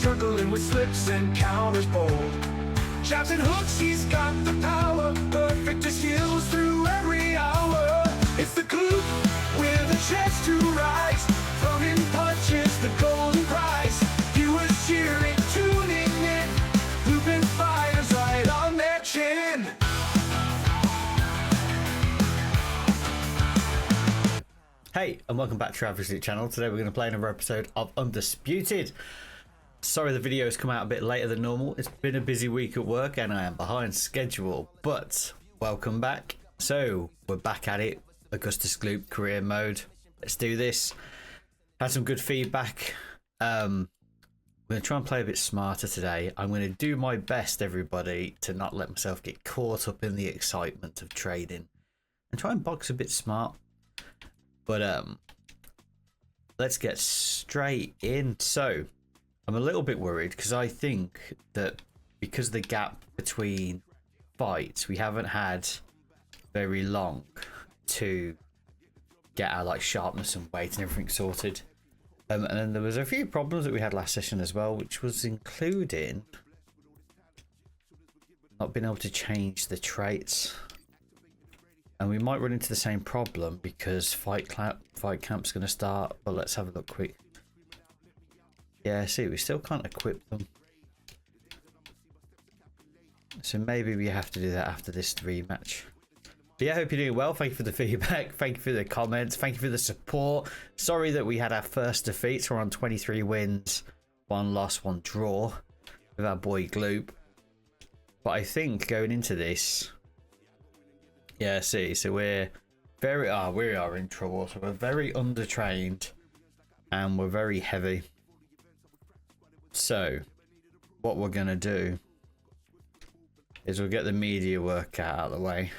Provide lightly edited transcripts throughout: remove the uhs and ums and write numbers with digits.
struggling with slips and counters bold. Jabs and hooks, he's got the power, perfect to skills through every hour. It's the Gloop with a chance to rise, throwing punches, the golden prize. Viewers cheering, tuning in, looping fires right on their chin. Hey, and welcome back to our Average Loot channel. Today we're going to play another episode of Undisputed. Sorry the video has come out a bit later than normal. It's been a busy week at work and I am behind schedule, but welcome back. So we're back at it. Augustus Gloop career mode. Let's do this. Had some good feedback. I'm going to try and play a bit smarter today. I'm going to do my best, everybody, to not let myself get caught up in the excitement of trading and try and box a bit smart. But let's get straight in. So I'm a little bit worried because I think that because the gap between fights, we haven't had very long to get our sharpness and weight and everything sorted. And then there was a few problems that we had last session as well, which was including not being able to change the traits. And we might run into the same problem because fight camp's going to start. But let's have a look quick. Yeah, see, we still can't equip them. So maybe we have to do that after this rematch. But yeah, I hope you're doing well. Thank you for the feedback. Thank you for the comments. Thank you for the support. Sorry that we had our first defeats. We're on 23 wins, 1 loss, 1 draw with our boy Gloop. But I think going into this... Yeah, see, so we are in trouble. So we're very undertrained and we're very heavy. So what we're gonna do is we'll get the media workout out of the way.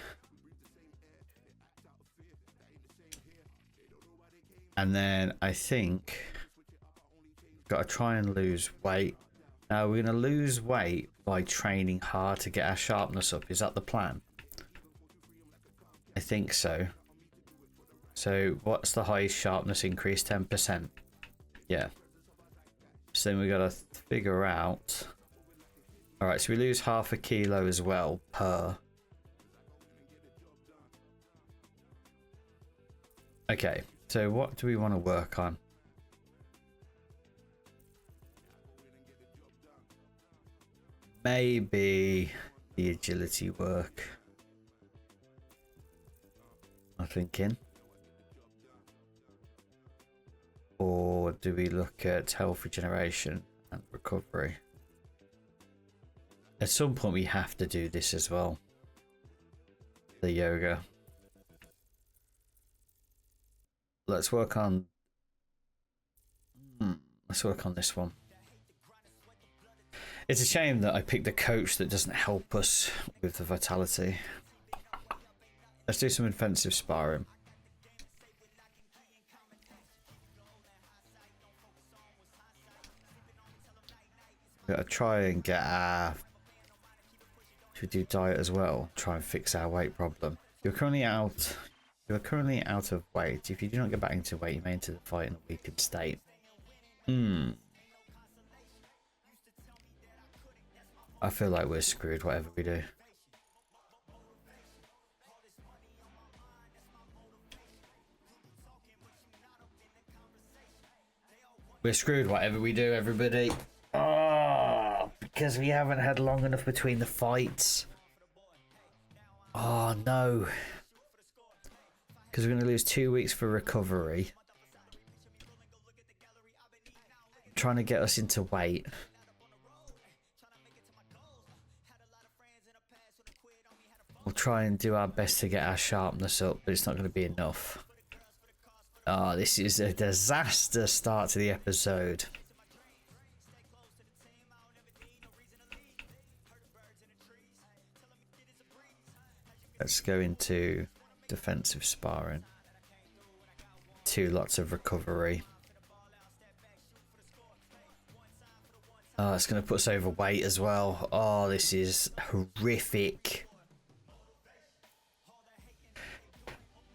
And then I think we've got to try and lose weight. Now we're gonna lose weight by training hard to get our sharpness up. Is that the plan? I think so. So what's the highest sharpness increase? 10%. Yeah. So then we got to figure out. All right, so we lose half a kilo as well per. Okay, so what do we want to work on? Maybe the agility work. I'm thinking. Or do we look at health regeneration and recovery? At some point we have to do this as well. The yoga. Let's work on this one. It's a shame that I picked a coach that doesn't help us with the vitality. Let's do some offensive sparring. Gotta try and get our... Should we do diet as well? Try and fix our weight problem. You're currently out of weight. If you do not get back into weight, you may enter the fight in a weakened state. I feel like we're screwed whatever we do. We're screwed whatever we do, everybody. Oh, because we haven't had long enough between the fights. Oh, no. Because we're going to lose 2 weeks for recovery. Trying to get us into weight. We'll try and do our best to get our sharpness up, but it's not going to be enough. Oh, this is a disaster start to the episode. Let's go into defensive sparring. 2 lots of recovery. Oh, it's going to put us over weight as well. Oh, this is horrific.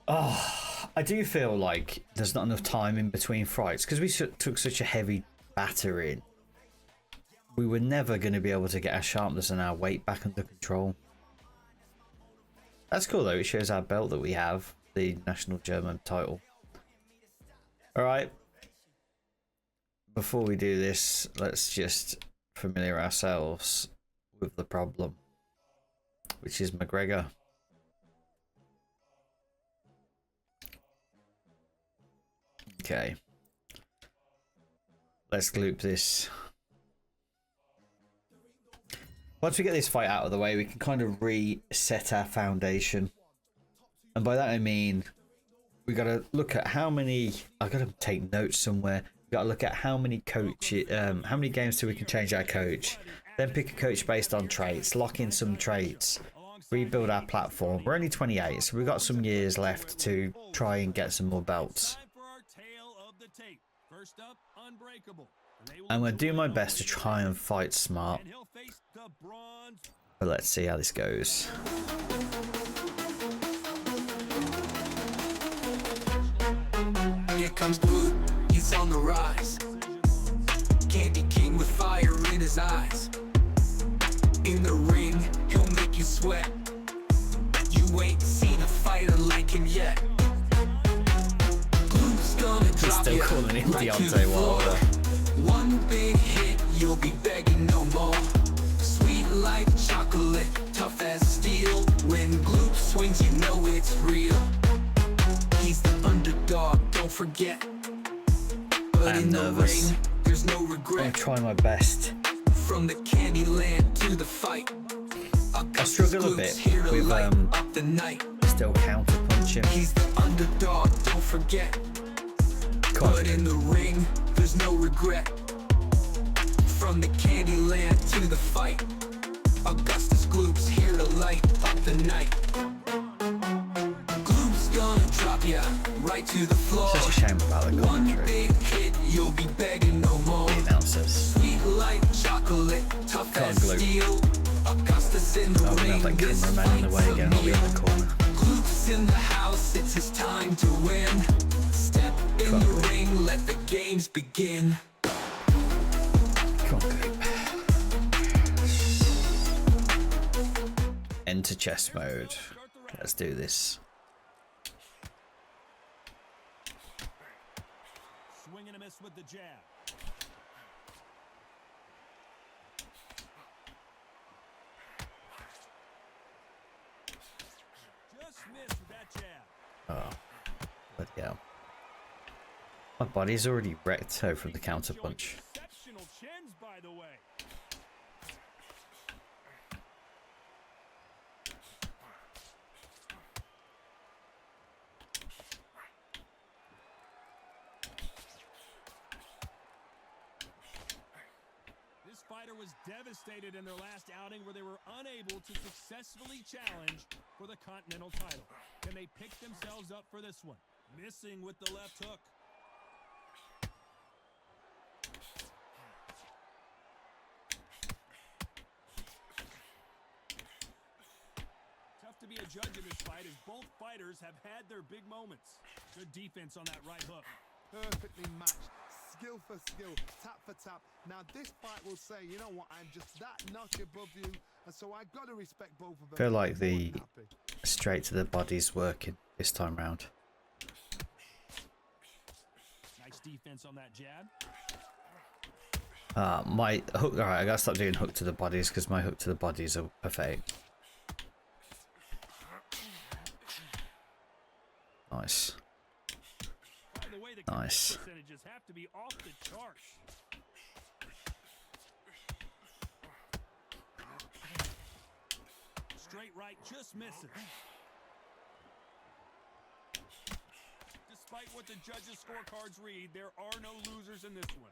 Oh, I do feel like there's not enough time in between fights because we took such a heavy battering. we were never going to be able to get our sharpness and our weight back under control. That's cool though, it shows our belt that we have, the national German title. Alright, before we do this, let's just familiar ourselves with the problem, which is McGregor. Okay, let's gloop this. Once we get this fight out of the way, we can kind of reset our foundation. And by that I mean, we got to look at how many, I got to take notes somewhere. We got to look at how many how many games till we can change our coach. Then pick a coach based on traits, lock in some traits, rebuild our platform. We're only 28, so we've got some years left to try and get some more belts. I'm going to do my best to try and fight smart. But let's see how this goes. Here comes Gloop, he's on the rise. Candy King with fire in his eyes. In the ring, he'll make you sweat. You ain't seen a fighter like him yet. Gloop's gonna drop Still you calling him right to the Deontay floor. Wilder. One big hit, you'll be begging no more. Sweet like chocolate, tough as steel. When Gloop swings, you know it's real. He's the underdog, don't forget. But I'm in nervous. the ring, there's no I'm regret. trying my best. From the candy land to the fight, I struggle a bit here to with light up the night. still counter punching. He's the underdog, don't forget. But in the ring, there's no regret. From the candy land to the fight, Augustus Gloop's here to light up the night. Gloop's gonna drop ya right to the floor. Such a shame about the One commentary. big hit, you'll be begging no more. The announcers. Sweet like chocolate, tough Come on, as Gloop. steel. Augustus in the Oh, we ring, have that this cameraman in the way fight's a again. I'll be in the meal. corner. Gloop's in the house, it's his time to win. Step in Come on, the Gloop. ring, let the games begin. Come on, Gloop. Enter chess mode. Let's do this. Swing and a miss with the jab. Just missed with that jab. Oh, bloody hell. My body's already wrecked from the counter punch. Exceptional chins, by the way. This fighter was devastated in their last outing where they were unable to successfully challenge for the Continental title. Can they pick themselves up for this one? Missing with the left hook. Tough to be a judge in this fight as both fighters have had their big moments. Good defense on that right hook. Perfectly matched, skill for skill, tap for tap. Now this fight will say, you know what, I'm just that notch above you, and so I gotta respect both of them. Feel like the straight to the body's working this time round. Nice defense on that jab. My hook. All right, I gotta stop doing hook to the bodies because my hook to the bodies are pathetic. Nice. By the way, the Nice. percentages have to be off the charts. Straight right just misses. Despite what the judges' scorecards read, there are no losers in this one.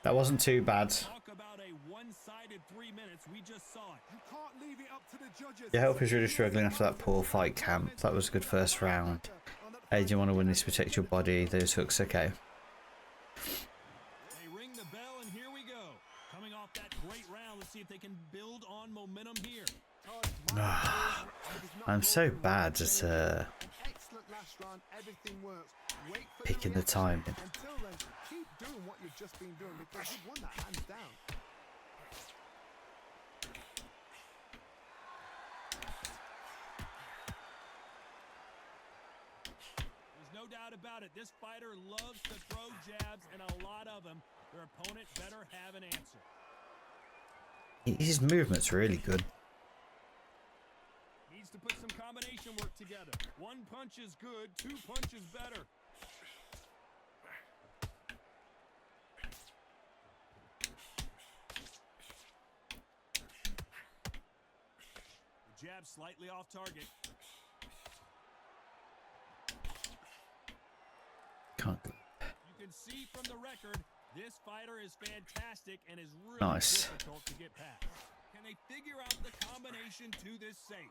That wasn't too bad. Talk about a one-sided 3 minutes. We just saw it. You can't leave it up to the judges. Your help is really struggling after that poor fight camp. That was a good first round. Hey, do you want to win this? Protect your body. Those hooks, okay. They ring the bell, and here we go. Coming off that great round, let's see if they can build on momentum here. I'm so bad at round, everything works. Wait for Picking the reaction. timing. Until then, keep doing what you've just been doing because you've won that hands down. There's no doubt about it. This fighter loves to throw jabs, and a lot of them. Their opponent better have an answer. His movement's really good. Needs to put some combination work together. One punch is good, 2 punches better. The jab slightly off target. Can't do. You can see from the record, this fighter is fantastic and is really Nice. difficult to get past. Can they figure out the combination to this safe?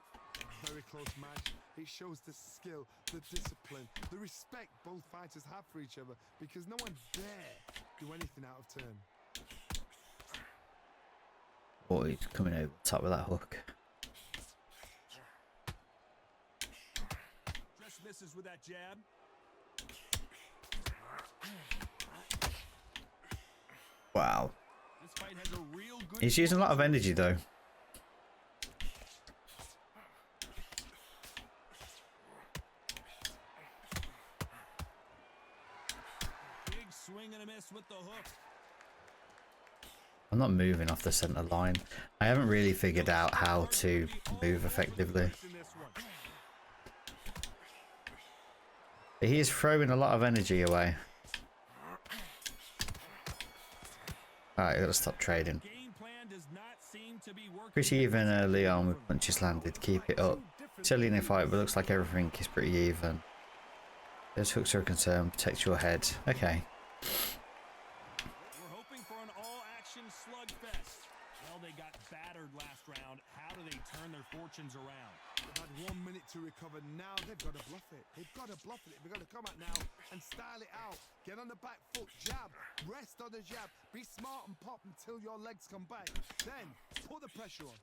Very close match. It shows the skill, the discipline, the respect both fighters have for each other because no one dare do anything out of turn. Oh, he's coming over the top of that hook. Just misses with that jab. Wow. This fight has a real good. He's using a lot of energy though. Big swing and a miss with the hook. I'm not moving off the center line. I haven't really figured out how to move effectively. But he is throwing a lot of energy away. Alright, I gotta stop trading. Game plan does not seem to be working. Pretty even early on with punches landed. Keep it up. Silly in a fight, but looks like everything is pretty even. Those hooks are a concern. Protect your head. Okay. We're hoping for an all-action slugfest. Well, they got battered last round. How do they turn their fortunes around? They've had 1 minute to recover. Now they've got to bluff it. They've got to bluff it. They've got to come out now and style it out. Get on the back foot, jab, rest on the jab. Be smart and pop until your legs come back. Then put the pressure on.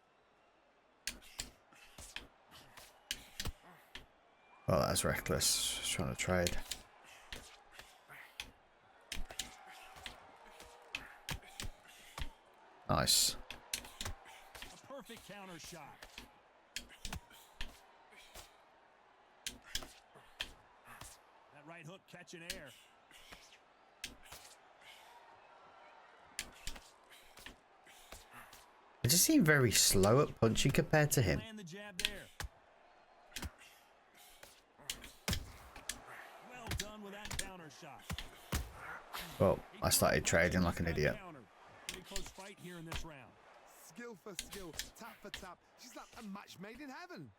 Well, that's reckless. Just trying to trade. Nice. A perfect counter shot. That right hook catching air. I just seem very slow at punching compared to him. Land the jab there. Well done with that counter shot. Well, I started trading like an idiot. Counter. Pretty close fight here in this round. Skill for skill, tap for tap. She's like a match made in heaven.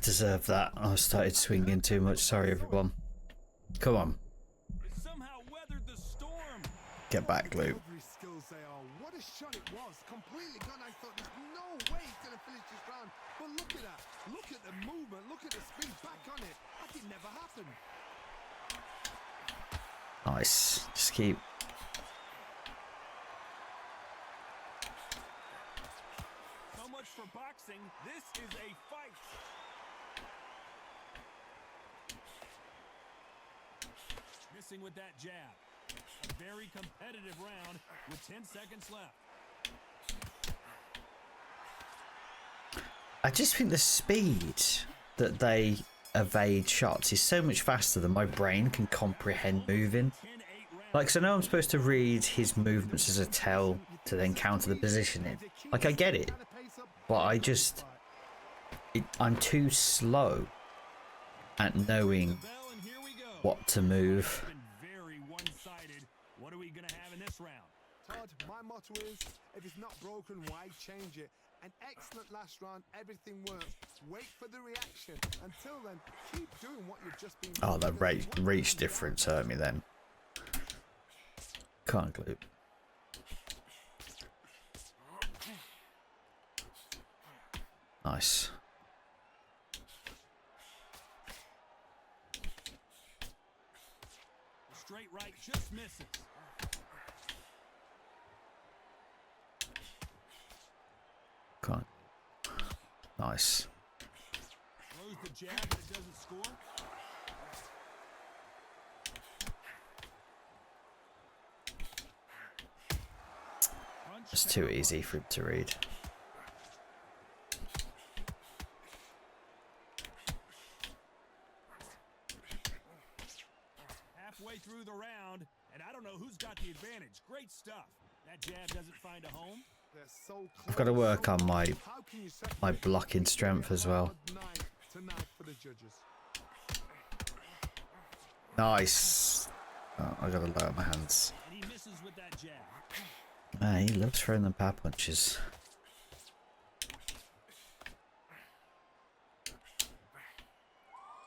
Deserve that. I started swinging too much. Sorry, everyone. Come on. Somehow weathered the storm. Get back, Gloop. Every skills they are. What a shot it was. Completely gone. I thought there's no way he's going to finish this round. But look at that. Look at the movement. Look at the spin back on it. That did never happen. Nice. Just keep. So much for boxing. This is a fight. Missing with that jab. A very competitive round with 10 seconds left. I just think the speed that they evade shots is so much faster than my brain can comprehend moving. 10-8 round. Like, so I know I'm supposed to read his movements as a tell to then counter the positioning. Like, I get it, but I'm too slow at knowing Bell, and here we go. what to move. Been very one-sided. What are we gonna have in this round? Todd, my motto is, if it's not broken, why change it? An excellent last round, everything works. Wait for the reaction. Until then, keep doing what you've just been doing. Oh, the reach difference hurt me then. Can't Gloop. Nice. The straight right just misses. Can't. Nice. Throws the jab, but it doesn't score. Punch, It's too counter easy punch. for him to read. Halfway through the round, and I don't know who's got the advantage. Great stuff. That jab doesn't find a home. They're so I've got to close, work so on my close. How can you separate my them? blocking It's strength gonna as be a well. hard night tonight for the judges. Nice. Oh, I gotta lower my hands. And he misses with that jab. Ah, he loves throwing them power punches.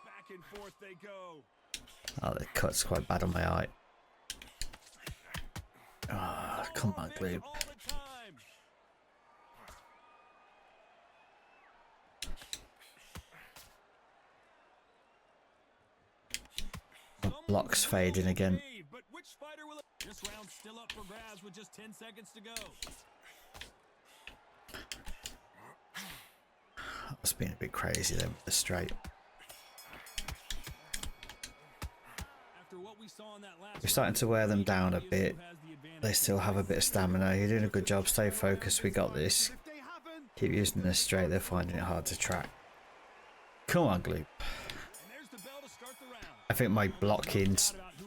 Back and forth they go. Oh, the cut's quite bad on my eye. Ah, come on, Offense Gloop. all the time. My block's fading again. But which fighter will it? This round's still up for grabs with just 10 seconds to go. That's been a bit crazy then with the straight. After what we saw in that last We're starting to wear them down a bit. They still have a bit of stamina. You're doing a good job. Stay focused. We got this. If they haven't, Keep using the straight. They're finding it hard to track. Come on, Gloop. And there's the bell to start the round. I think my blocking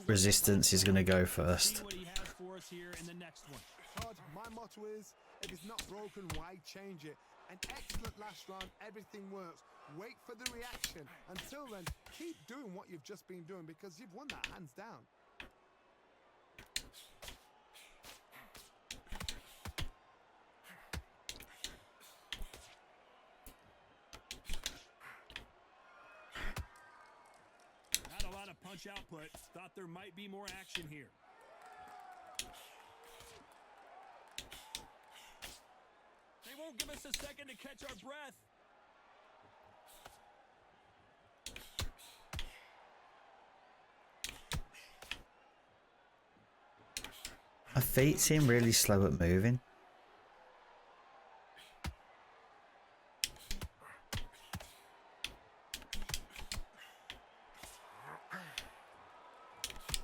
resistance is going to go first. See what he has for us here in the next one. Todd, my motto is, if it's not broken, why change it? An excellent last round, everything works. Wait for the reaction. Until then, keep doing what you've just been doing because you've won that hands down. Not a lot of punch output. Thought there might be more action here. They won't give us a second to catch our breath. My feet seem really slow at moving.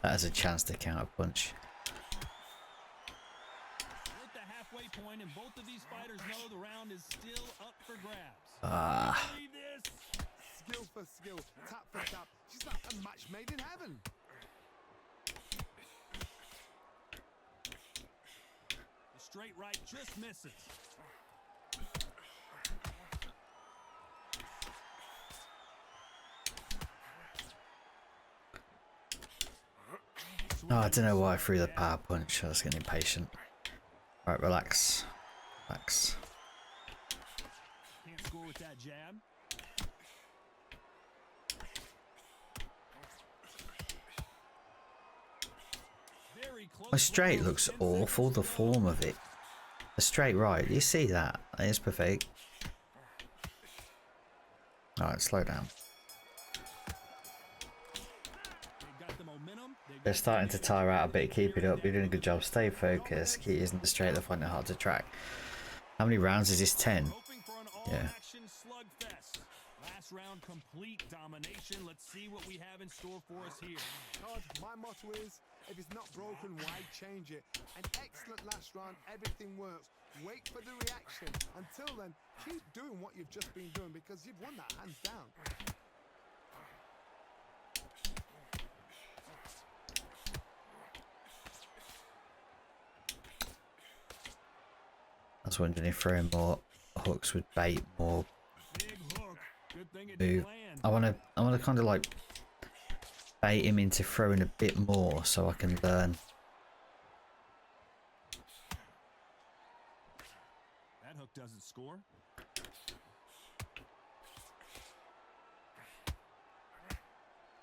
That has a chance to counter punch. We're at the halfway point, and both of these fighters know the round is still up for grabs. Ah, Believe this. Skill for skill, tap for tap. She's like a match made in heaven. The straight right just misses. oh, I don't know why I threw the power punch. I was getting impatient. Right, relax. Relax. Can't score with that jab. Very close. My straight round, looks 10 awful, the seconds to go. form of it. The straight right, you see that? That is perfect. Alright, slow down. They've got the momentum. They've They're got starting the to tire out a bit. advantage. Keep it up. You're doing a good job. Stay focused. Keep using the straight. They're finding it hard to track. How many rounds is this? 10? Hoping for an Yeah. all-action slugfest. Last round, complete domination. Let's see what we have in store for us here. Todd, my motto is, if it's not broken, why change it? An excellent last round, everything works. Wait for the reaction. Until then, keep doing what you've just been doing because you've won that hands down. I was wondering if throwing more hooks would bait more Big hook. Good thing it move. didn't land. I wanna kind of like bait him into throwing a bit more so I can learn. That hook doesn't score.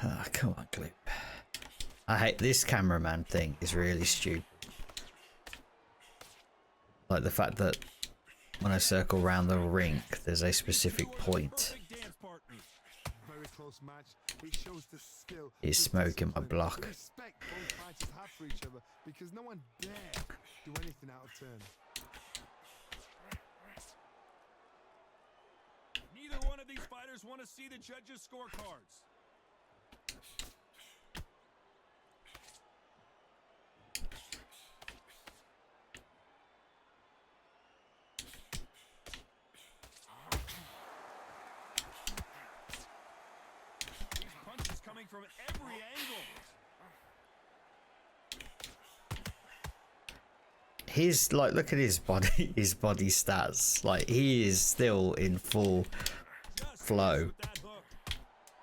Ah, come on, Gloop. I hate this cameraman thing. Is really stupid. Like the fact that when I circle around the rink, there's a specific point. Perfect dance partner. Very close match. It shows the skill. He's the smoking my discipline, block. the respect both fighters have for each other because no one dare do anything out of turn. just want to see the judges' scorecards. These punches coming from every angle. He's like, look at his body, his body stats. Like, he is still in full Just flow. with that hook.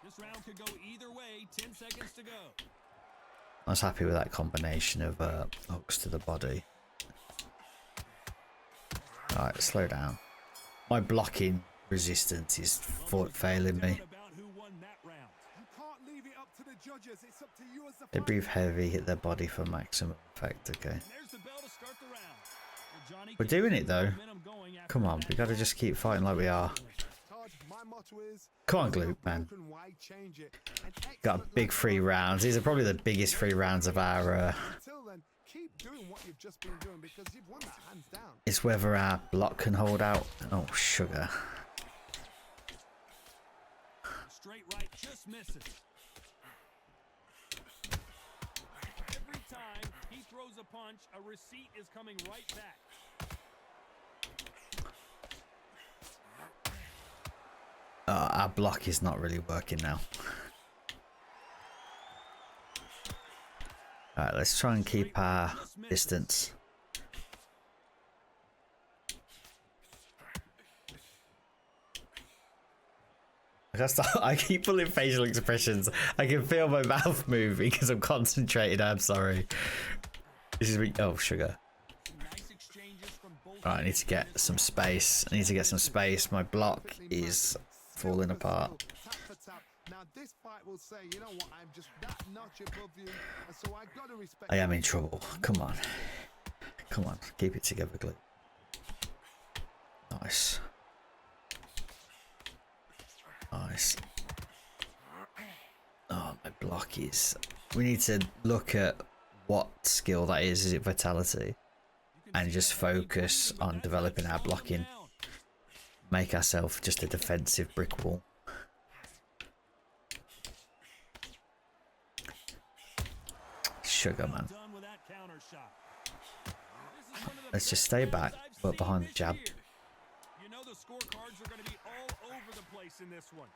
This round could go either way. 10 seconds to go. I was happy with that combination of hooks to the body. Alright, slow down. My blocking resistance is failing me. About who won that round. You can't leave it up to the judges. It's up to you as the They fighter. breathe heavy, hit their body for maximum effect. Okay. And there's the bell to start the round. Well, Johnny We're can doing keep it though. the momentum going after Come on, that we gotta just keep fighting like we are. Todd, my motto is, Come on, what's not Gloop, man. broken, why change it? An Got excellent big left 3 hook. rounds. These are probably the biggest 3 rounds of our. Until then, keep doing what you've just been doing because you've won that hands down. It's whether our block can hold out. Oh, sugar. Straight right just misses. Every time he throws a punch, a receipt is coming right back. Our block is not really working now. Alright, let's try and keep our distance. I keep pulling facial expressions. I can feel my mouth moving because I'm concentrated. I'm sorry. This is oh, sugar. Nice exchanges from both. Alright, I need to get some space. I need to get some space. My block is falling apart. Tap for tap. Now this fight will say, you know what, I'm just that notch above you, and so I gotta respect. I am in trouble. Come on. Come on. Keep it together, Gloop. Nice. Nice. Oh, my block is... We need to look at what skill that is. Is it vitality? And just focus on developing our blocking. Make ourselves just a defensive brick wall. Sugar, man. Done with that counter shot. This is one of the Let's just best stay rounds back, I've but seen behind the this jab. year. You know the scorecards are going to be all over the place in this one.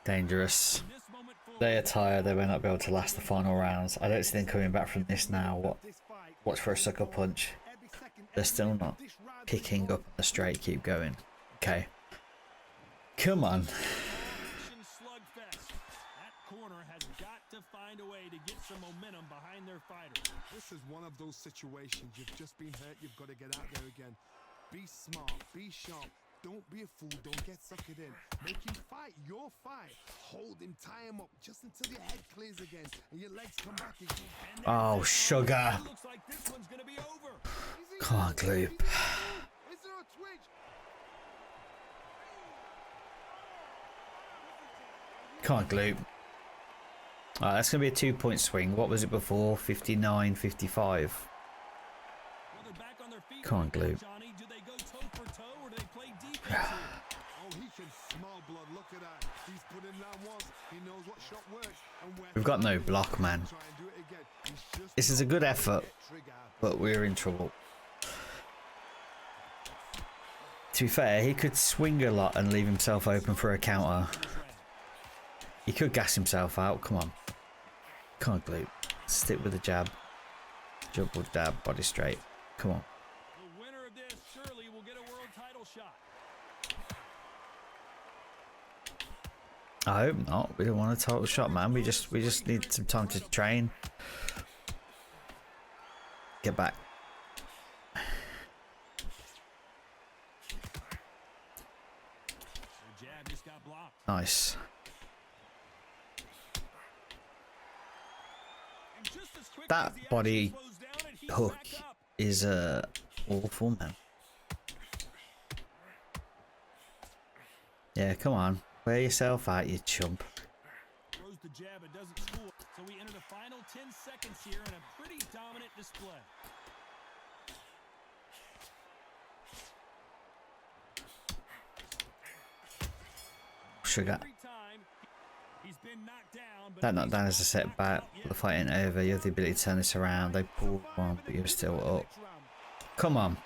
Dangerous. From this moment forward, They are tired. They may not be able to last the final rounds. I don't see them coming back from this now. Watch for a sucker punch. They're still not picking up the straight. Keep going. Okay. Come on. Action slugfest. That corner has got to find a way to get some momentum behind their fighter. This is one of those situations. You've just been hurt. You've got to get out there again. Be smart. Be sharp. Don't be a fool. Don't get suckered in. Make him fight your fight. Hold him. Tie him up just until your head clears again and your legs come back again. And Oh, sugar. it looks like this one's going to be over. Come on, Gloop. Is there a twitch? Come on, Gloop. Alright, that's going to be a 2-point swing. What was it before? 59, 55. Well, they're back on their feet Come on, right now, Gloop. Johnny. Do they go toe for toe or do they play defense here? Oh, he can smell blood. Look at that. He's put in that once. He knows what shot works and where. We've got no block, man. Try and do it again. He's just This is a good effort, trigger. but we're in trouble. To be fair, he could swing a lot and leave himself open for a counter. He could gas himself out. Come on. Come on, Gloop. Stick with the jab. Double jab, body straight. Come on. The winner of this surely will get a world title shot. I hope not. We don't want a title shot, man. We just need some time to train. Get back. The jab just got blocked. Nice. And just as quickly That as the action body slows down and he's hook back up. is awful, man. Yeah, come on. Wear yourself out, you chump. Throws the jab, it doesn't score. So we enter the final 10 seconds here in a pretty dominant display. Sugar. Every time he's been knocked down, but That knockdown he's is a not knocked setback. out yet. The fight ain't over. You have the ability to turn this around. They pulled one, but you're still up. Come on.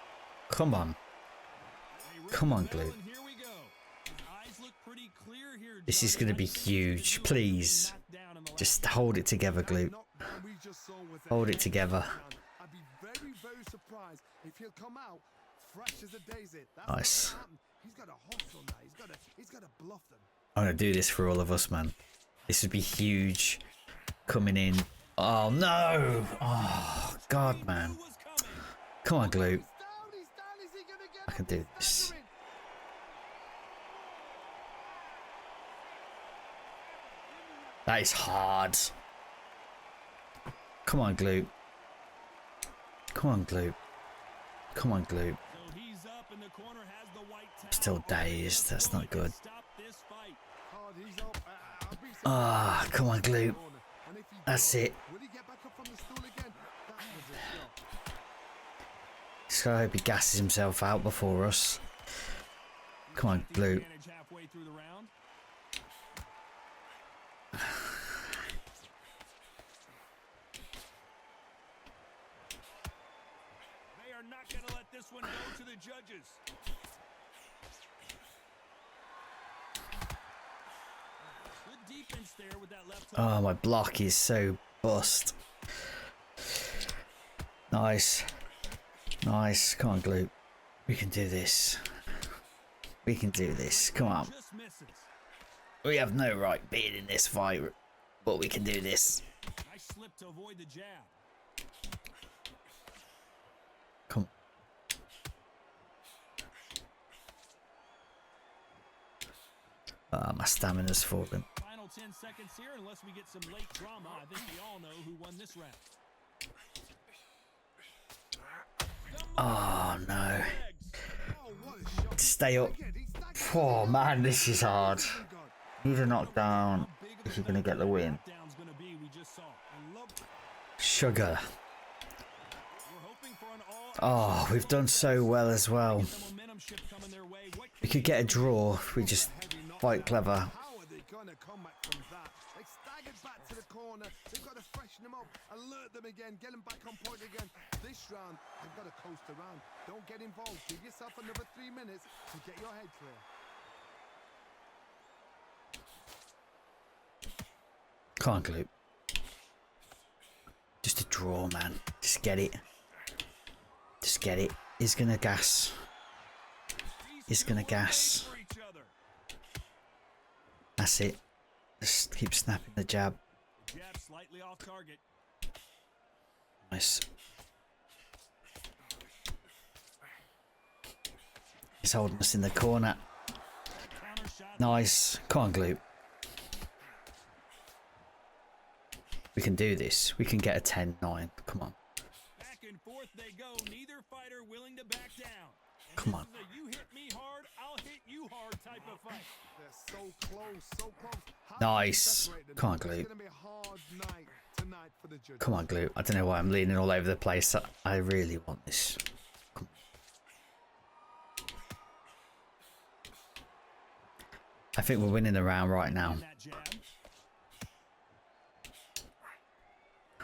Come on. Come on, Gloop. And here we go. His eyes look pretty clear here, This is John. going to be huge. Please. Just hold it together, Gloop. Hold it together. I'd be very, very surprised if he'll come out fresh as a daisy. That's Nice. not gonna happen. He's got to hustle now. He's got to bluff them. I'm going to do this for all of us, man. This would be huge. Coming in. Oh, no. Oh, God, man. Come on, Gloop. He's down. Is he gonna get I can up? do He's this. staggering. That is hard. Come on, Gloop. Come on, Gloop. Come on, Gloop. So he's up in the corner, has the white towel. Still dazed. That's not good. Stop this fight. Hard, he's up. I'll be surprised Ah, if come on, he's in the Gloop. corner. And if he That's does, it. will he get back up from the stool again? That was a shot. Just gotta hope he gasses himself out before us. Come on, The Gloop. advantage halfway through the round. They are not going to let this one go to the judges. Good defense there with that left hook. Oh, my block is so bust. Nice. Nice. Come on, Gloop. We can do this. We can do this. Come on. Just misses. We have no right being in this fight, but we can do this. Nice slip to avoid the jab. Come. My stamina's fallen. Final 10 seconds here, unless we get some late drama. I think we all know who won this round. Oh no. Legs. Oh, what a shot. Stay up. Again, he's staggered. Oh man, this is hard. God. Need a knockdown How big of if a you're gonna get the win. knockdown's gonna be, we just saw. I love it. Sugar. We're hoping for an all. Oh, we've done so well as well. The momentum shift coming their way. What We could get a draw if we just fight clever. How are they gonna come back from that? They staggered back to the corner. They've got to freshen them up, alert them again, get them back on point again. This round, they've got to coast around. Don't get involved. Give yourself another 3 minutes to get your head clear. Come on, Gloop. Just a draw, man. Just get it. Just get it. He's gonna gas. He's gonna gas. For each other. That's it. Just keep snapping the jab. Jab slightly off target. Nice. He's holding us in the corner. Counter shot. Nice. Come on, Gloop. We can do this. We can get a 10-9. Come on. Back and forth they go. Neither fighter willing to back down. And Come this on. is a you hit me hard, I'll hit you hard type of fight. They're so close, so close. How Nice. do you separate them? Come on, It's Gloop. gonna be a hard night tonight for the judges. Come on, Gloop. I don't know why I'm leaning all over the place. I really want this. Come on. I think we're winning the round right now. And that jab.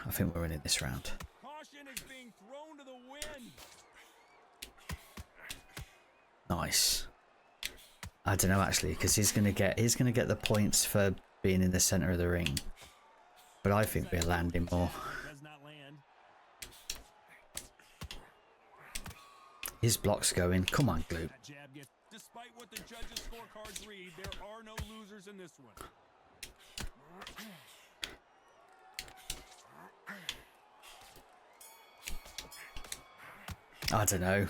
I think we're winning this round. Caution is being thrown to the wind. Nice. I don't know actually, because he's gonna get the points for being in the center of the ring. But I think we're landing more. Does not land. His block's going. Come on, Gloop. That jab gets. Despite what the judges' scorecards read, there are no losers in this one. I don't know.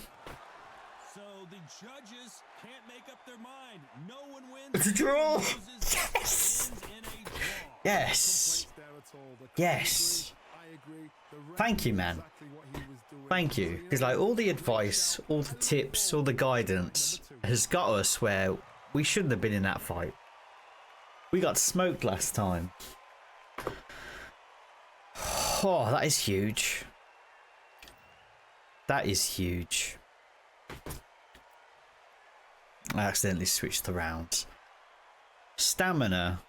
So the judges can't make up their mind. No one wins. It's a draw. No one loses. Yes. It ends in a draw. Yes. There at all. The crowd Yes. agree, I agree. The ref Thank you, knew man. exactly what he was doing. Thank you. Because like all the advice, all the tips, all the guidance has got us where we shouldn't have been in that fight. We got smoked last time. Oh, that is huge. That is huge. I accidentally switched the rounds. Stamina.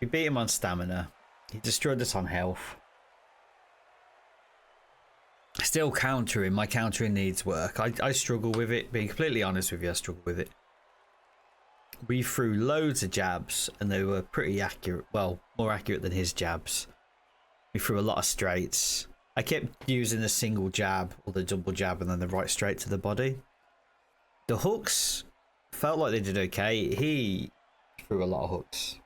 We beat him on stamina. He destroyed us on health. Still countering. My countering needs work. I struggle with it. Being completely honest with you, I struggle with it. We threw loads of jabs and they were pretty accurate. Well, more accurate than his jabs. We threw a lot of straights. I kept using the single jab or the double jab and then the right straight to the body. The hooks felt like they did okay. He threw a lot of hooks.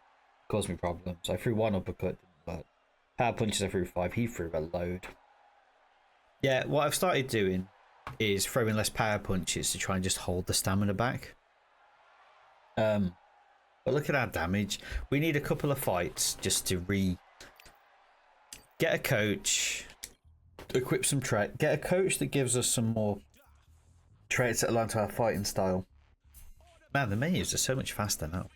Caused me problems. I threw one uppercut, but power punches I threw 5. He threw a load. Yeah, what I've started doing is throwing less power punches to try and just hold the stamina back. But look at our damage. We need a couple of fights just to get a coach, equip some trait, get a coach that gives us some more traits that align to our fighting style. Man, the menus are so much faster now.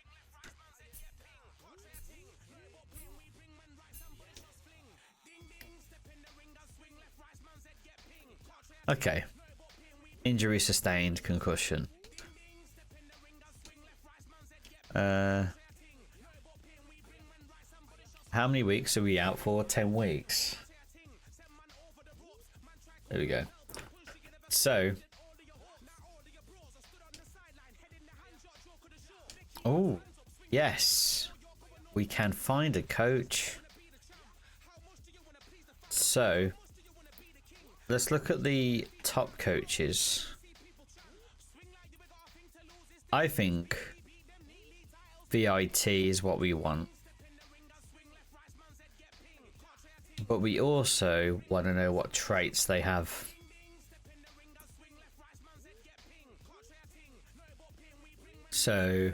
Okay. Injury sustained, concussion. How many weeks are we out for? 10 weeks. There we go. So. Oh, yes. We can find a coach. So. Let's look at the top coaches. I think VIT is what we want. But we also want to know what traits they have. So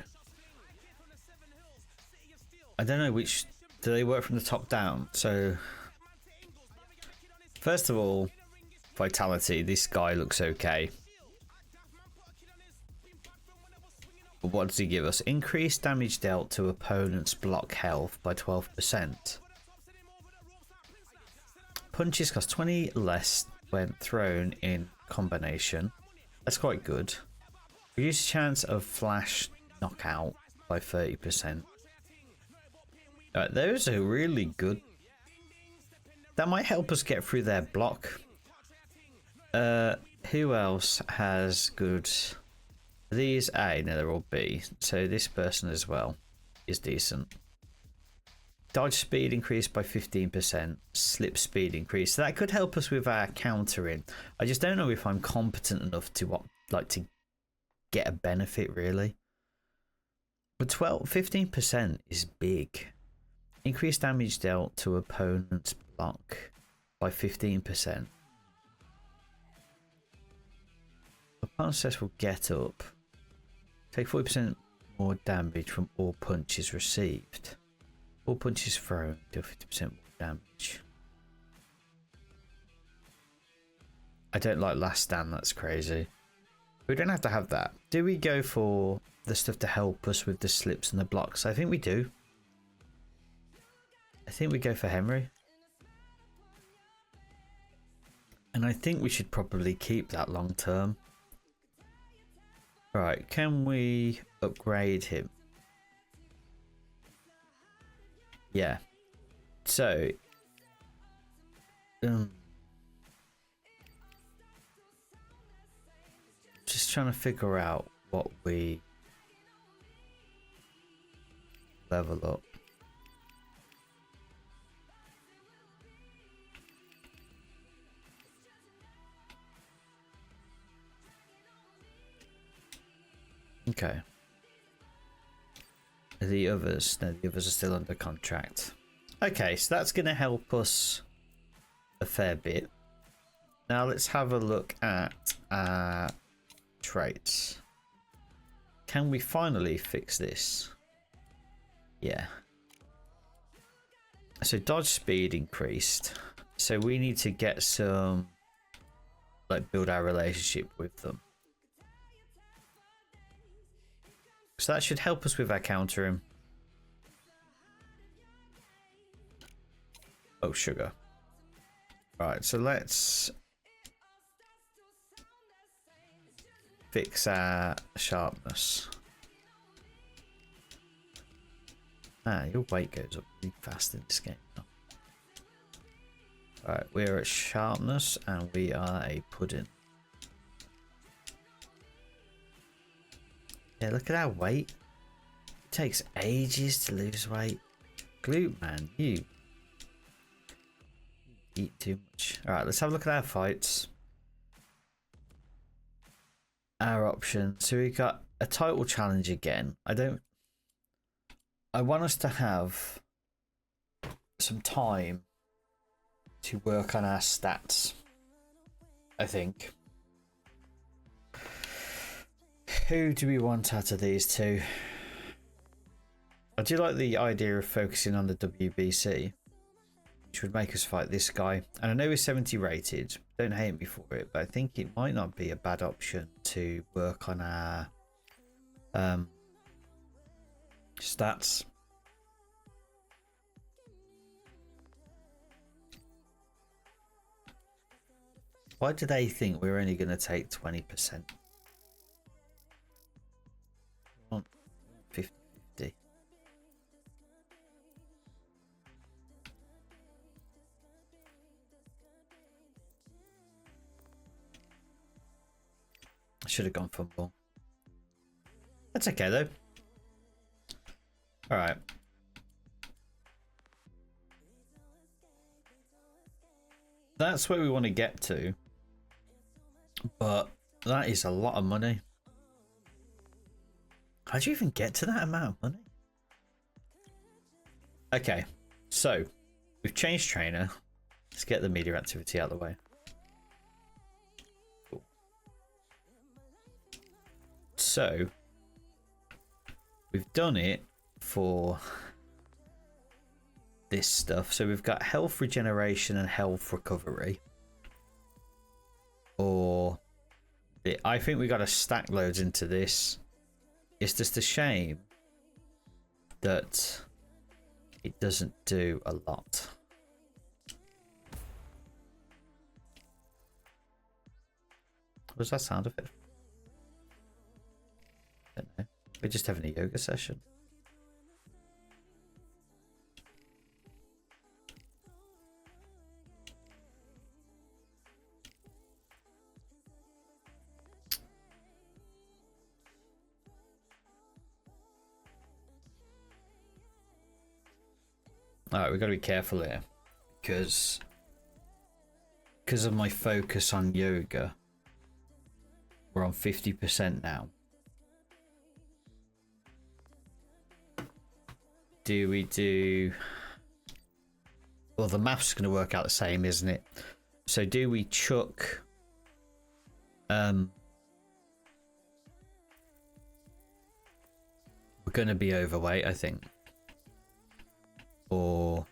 I don't know which. Do they work from the top down? So first of all, vitality. This guy looks okay. But what does he give us? Increased damage dealt to opponent's block health by 12%. Punches cost 20 less when thrown in combination. That's quite good. Reduce chance of flash knockout by 30%. Alright, those are really good. That might help us get through their block. Who else has good? These A, no, they're all B. So this person as well is decent. Dodge speed increased by 15%. Slip speed increased. So that could help us with our countering. I just don't know if I'm competent enough to to get a benefit really. But 15% is big. Increased damage dealt to opponent's block by 15%. Upon successful get up, take 40% more damage from all punches received. All punches thrown do 50% more damage. I don't like last stand, that's crazy. We don't have to have that. Do we go for the stuff to help us with the slips and the blocks? I think we do. I think we go for Henry. And I think we should probably keep that long term. Right, can we upgrade him? Yeah. So, just trying to figure out what we level up. Okay. The others, no, the others are still under contract. Okay, so that's going to help us a fair bit. Now let's have a look at our traits. Can we finally fix this? Yeah. So dodge speed increased. So we need to get some, build our relationship with them. So that should help us with our countering. Oh, sugar. Right, so let's fix our sharpness. Ah, your weight goes up really fast in this game. Alright, we're at sharpness and we are a pudding. Yeah, look at our weight. It takes ages to lose weight. Gloop, man, you eat too much. Alright, let's have a look at our fights. Our options. So we got a title challenge again. I want us to have some time to work on our stats, I think. Who do we want out of these two? I do like the idea of focusing on the WBC, which would make us fight this guy. And I know he's 70 rated, don't hate me for it, but I think it might not be a bad option to work on our stats. Why do they think we're only going to take 20%? 50-50. I should have gone fumble. That's okay though. All right. That's where we want to get to. But that is a lot of money. How do you even get to that amount of money? Okay, so we've changed trainer. Let's get the media activity out of the way. Cool. So we've done it for this stuff. So we've got health regeneration and health recovery. Or I think we got to stack loads into this. It's just a shame that it doesn't do a lot. What was that sound of it? I don't know. We're just having a yoga session. Alright, we've got to be careful here because of my focus on yoga, we're on 50% now. Do we do... Well, the math's going to work out the same, isn't it? So do we chuck... We're going to be overweight, I think. Or...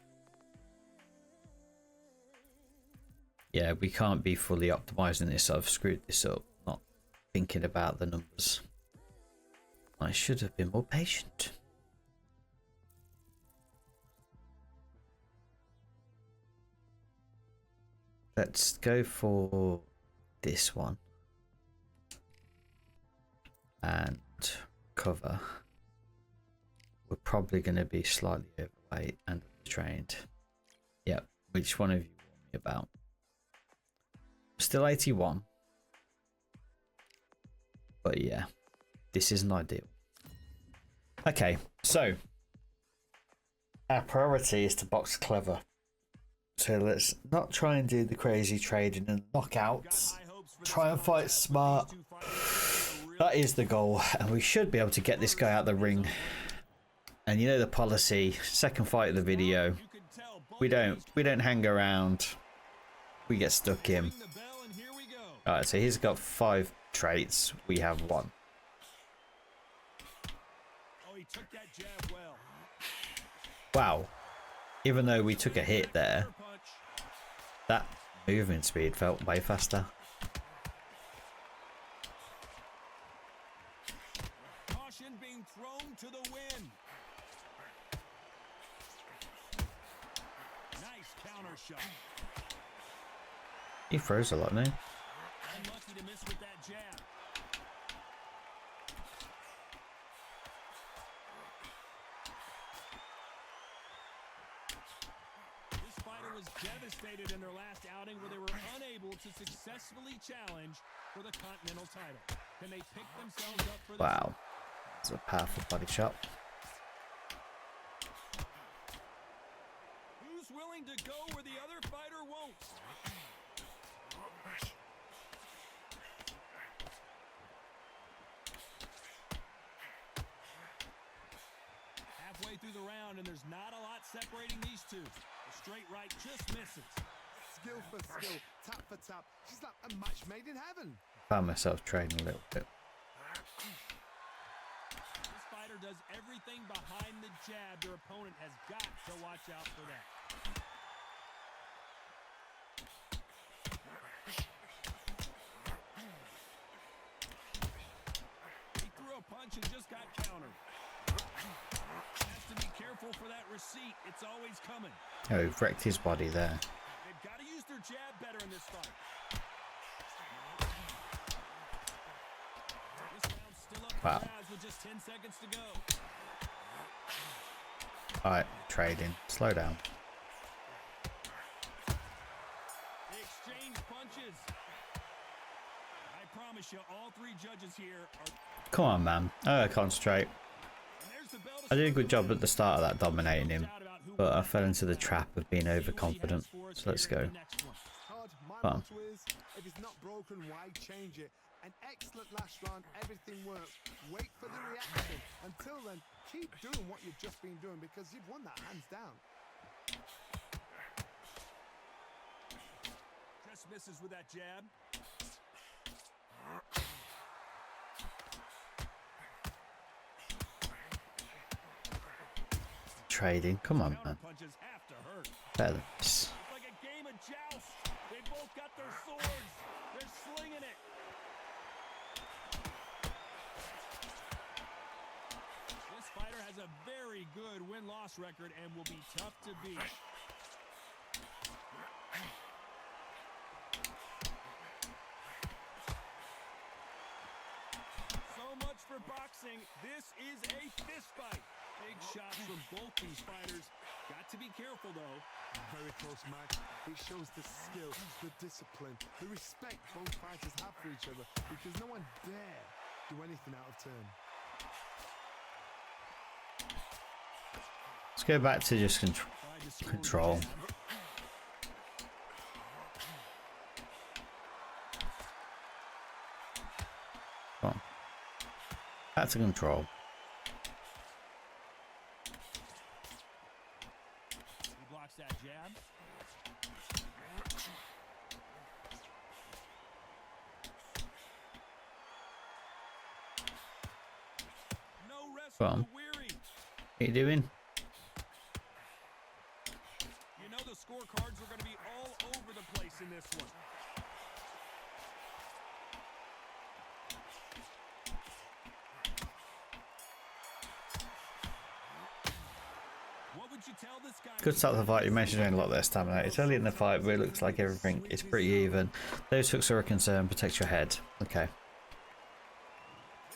Yeah, we can't be fully optimizing this. I've screwed this up, not thinking about the numbers. I should have been more patient. Let's go for this one. And cover. We're probably going to be slightly overweight and trained. Yep, which one of you want me about? Still 81. But yeah, this isn't ideal. Okay, so our priority is to box clever. So let's not try and do the crazy trading and knockouts. Try and fight smart. That is the goal, and we should be able to get this guy out of the ring. And you know the policy, second fight of the video, we don't hang around. We get stuck in. Alright, so he's got 5 traits. We have 1. Wow. Even though we took a hit there, that movement speed felt way faster. Caution being thrown to the wind. Nice counter shot. He throws a lot, no? Unlucky to miss with that jab. This fighter was devastated in their last outing where they were unable to successfully challenge for the Continental title. Can they pick themselves up for this? Wow. It's a powerful body shot. Who's willing to go where the other fighter won't? Halfway through the round, and there's not a lot separating these two. The straight right just misses. Skill for skill, tap for tap. She's like a match made in heaven. Found myself training a little bit. This fighter does everything behind the jab. Their opponent has got to watch out for that. He threw a punch and just got countered. Has to be careful for that receipt. It's always coming. Oh, he wrecked his body there. They've got to use their jab better in this fight. This round's still up for Wow. grabs with just 10 seconds to go. Alright, trading. Slow down. They exchange punches. I promise you, all three judges here are... Come on, man. Concentrate. And there's the bell to I did a start good the job fight. at the start of that, dominating him. No doubt about who But I wins. fell into the trap of being overconfident. So let's go. Todd, my Come on. motto is, if it's not broken, why change it? An excellent last round, everything worked. Wait for the reaction. Until then, keep doing what you've just been doing because you've won that hands down. Just misses with that jab. Trading. Come on, Counter man. punches have to hurt. Better than this. It's like a game of joust. They both got their swords. They're slinging it. This fighter has a very good win-loss record and will be tough to beat. So much for boxing. This is a fist fight. Big shots from both these fighters. Got to be careful, though. Very close match. It shows the skill, the discipline, the respect both fighters have for each other because no one dare do anything out of turn. Let's go back to just Tried to score with control. the jab. Come on. Back to control. He blocks that jab. No rest for Come on. the weary. What are you doing? You know the scorecards are going to be all over the place in this one. What would you tell this guy? Good start to the fight. You mentioned doing a lot of their stamina. It's early in the fight, but it looks like everything is pretty even. Those hooks are a concern. Protect your head. Okay.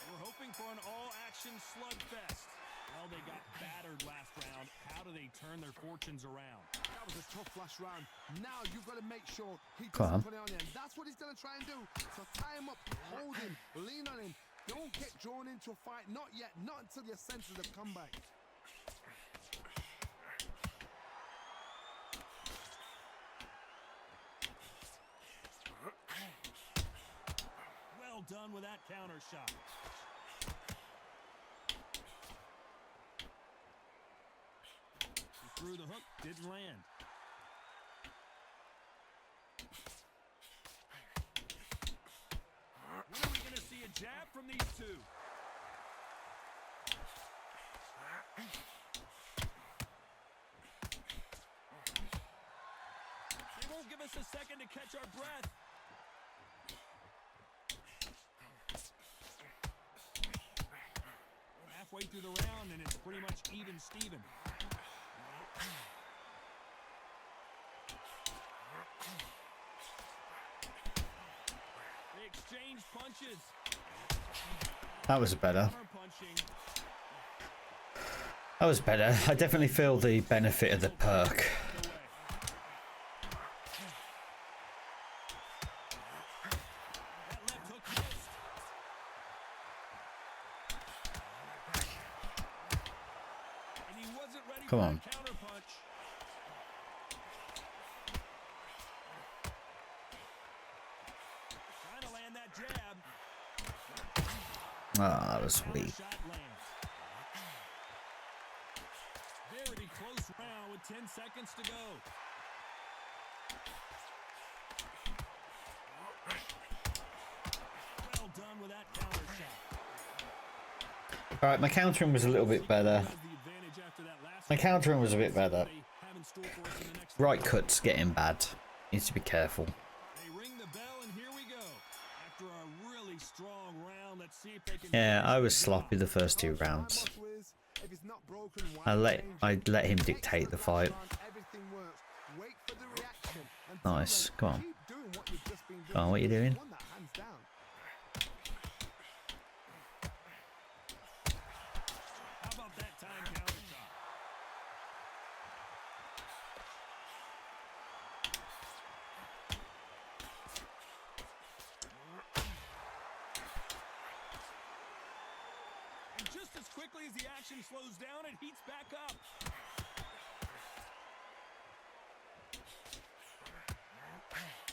We're hoping for an all-action slugfest. Well, they got battered last round. How do they turn their fortunes around? That was a tough last round. Now you've got to make sure he Come on. doesn't put it on you. And that's what he's going to try and do. So tie him up, hold him, lean on him. Don't get drawn into a fight. Not yet. Not until your senses have come back. Well done with that counter shot. He threw the hook, didn't land. When are we going to see a jab from these two? They won't give us a second to catch our breath. Halfway through the round, and it's pretty much even Steven. exchange punches. That was better. Counterpunching. That was better. I definitely feel the benefit of the perk. That left hook missed. And he wasn't ready Come for on. a counterpunch. Trying to land that jab. Oh, that was weak. Shot lands. Very close round with 10 seconds to go. Well done with that counter shot. Alright, my countering was a little bit better. Has the advantage after that last My countering was a bit better. they have in store for us in the next Right cut's getting bad. Needs to be careful. They ring the bell and here we go. After a really strong round, let's see if they can Yeah, I was sloppy the first 2 rounds. I let him dictate the fight. Nice. Come on. Come on, what are you doing? How about that time counter shot? And just as quickly as the action slows down, it heats back up.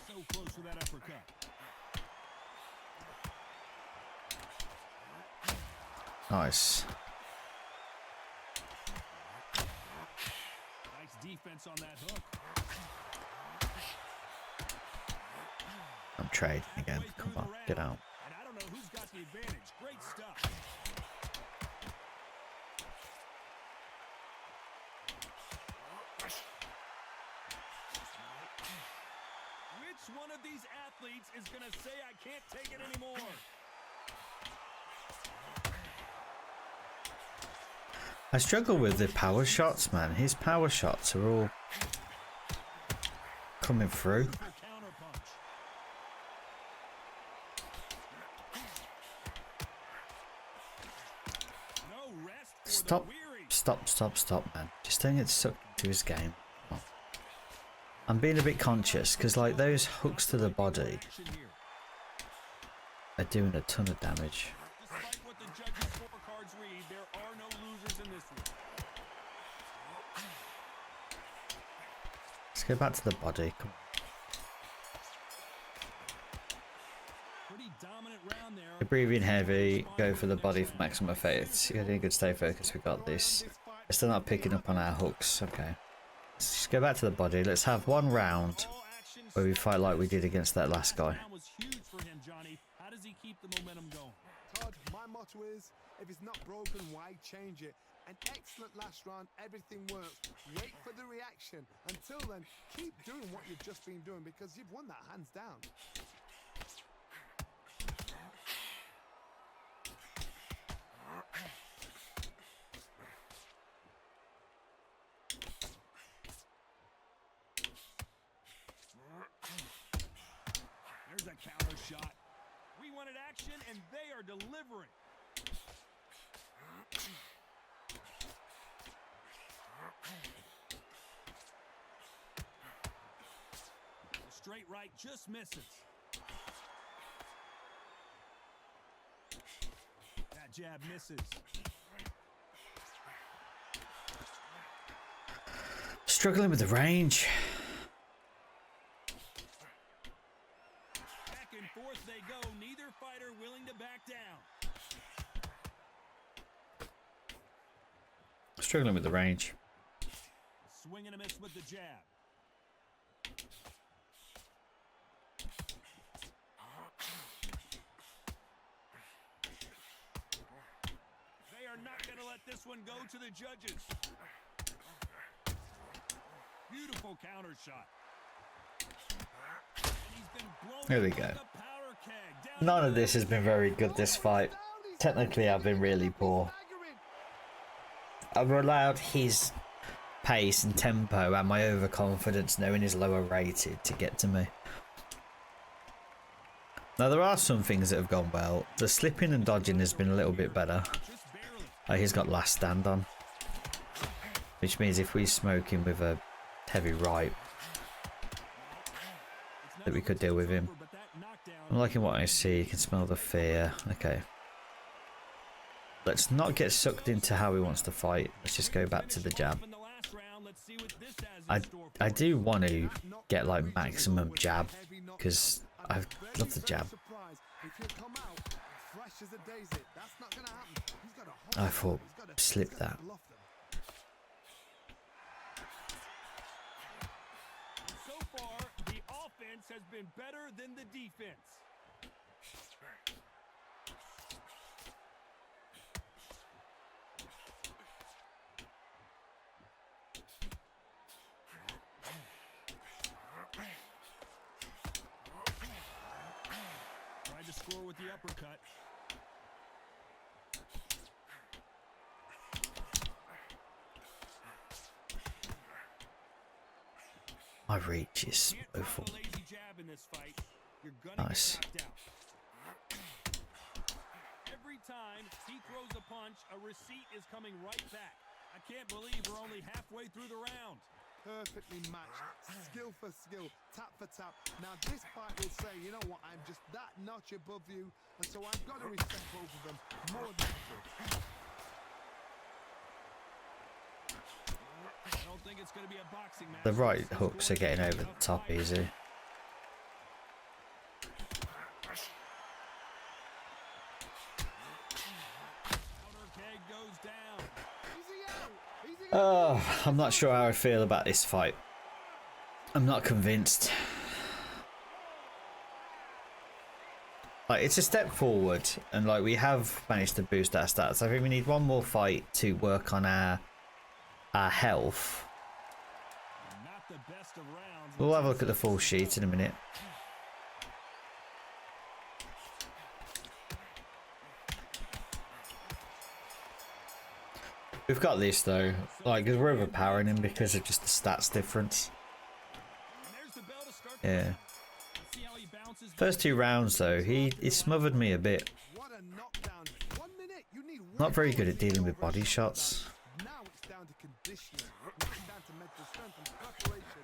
So close with that uppercut. Nice. Nice defense on that hook. I'm trading again. Come on, get out. And I don't know who's got the advantage. Great stuff. Which one of these athletes is going to say I can't take it anymore? I struggle with the power shots, man. His power shots are all coming through. Counter punch. No rest for Stop, the weary. stop, man. Just don't get sucked into his game. Come on. I'm being a bit conscious because, like, those hooks to the body Action here. are doing a ton of damage. Despite what the judges' scorecards read, there are no losers in this one. Let's go back to the body. Come on. Pretty dominant round there. Breathe breathing heavy, go for the body for maximum effect. You're doing good, stay focused. We got this. We're still not picking up on our hooks. Okay. Let's just go back to the body. Let's have one round All action where we fight like we did against that last guy. round was huge for him, Johnny. How does he keep the momentum going? Todd, my motto is, if it's not broken, why change it? An excellent last round, everything works. Wait for the reaction. Until then, keep doing what you've just been doing because you've won that hands down. There's a counter shot. We wanted action, and they are delivering. The straight right just misses. That jab misses. Struggling with the range. Back and forth they go. Neither fighter willing to back down. Struggling with the range. Swing and a miss with the jab. They are not going to let this one go to the judges. Beautiful counter shot. And he's been blown There we up go. like a powder keg. Down None of this has been very good, this fight. Technically, I've been really poor. I've allowed his pace and tempo and my overconfidence knowing he's lower rated to get to me. Now there are some things that have gone well. The slipping and dodging has been a little bit better. Oh, he's got last stand on, which means if we smoke him with a heavy right, that we could deal with him. I'm liking what I see. You can smell the fear. Okay. Let's not get sucked into how he wants to fight. Let's just go back to the jab. I do want to get like maximum jab because I love the jab. I thought slip that. So far, the offense has been better than the defense. Tried to score with the uppercut. My reach is awful. Nice. Every time he throws a punch, a receipt is coming right back. I can't believe we're only halfway through the round. Perfectly matched, skill for skill, tap for tap. Now this fight will say, you know what, I'm just that notch above you, and so I've got to respect both of them more than ever. I don't think it's going to be a boxing match. The right hooks are getting over the top easy. Oh, I'm not sure how I feel about this fight. I'm not convinced. Like, it's a step forward, and like we have managed to boost our stats. I think we need one more fight to work on our health. We'll have a look at the full sheet in a minute. We've got this though, like, we're overpowering him because of just the stats difference. Yeah. First 2 rounds though, he smothered me a bit. Not very good at dealing with body shots. Now it's down to conditioning, down to mental strength and preparation.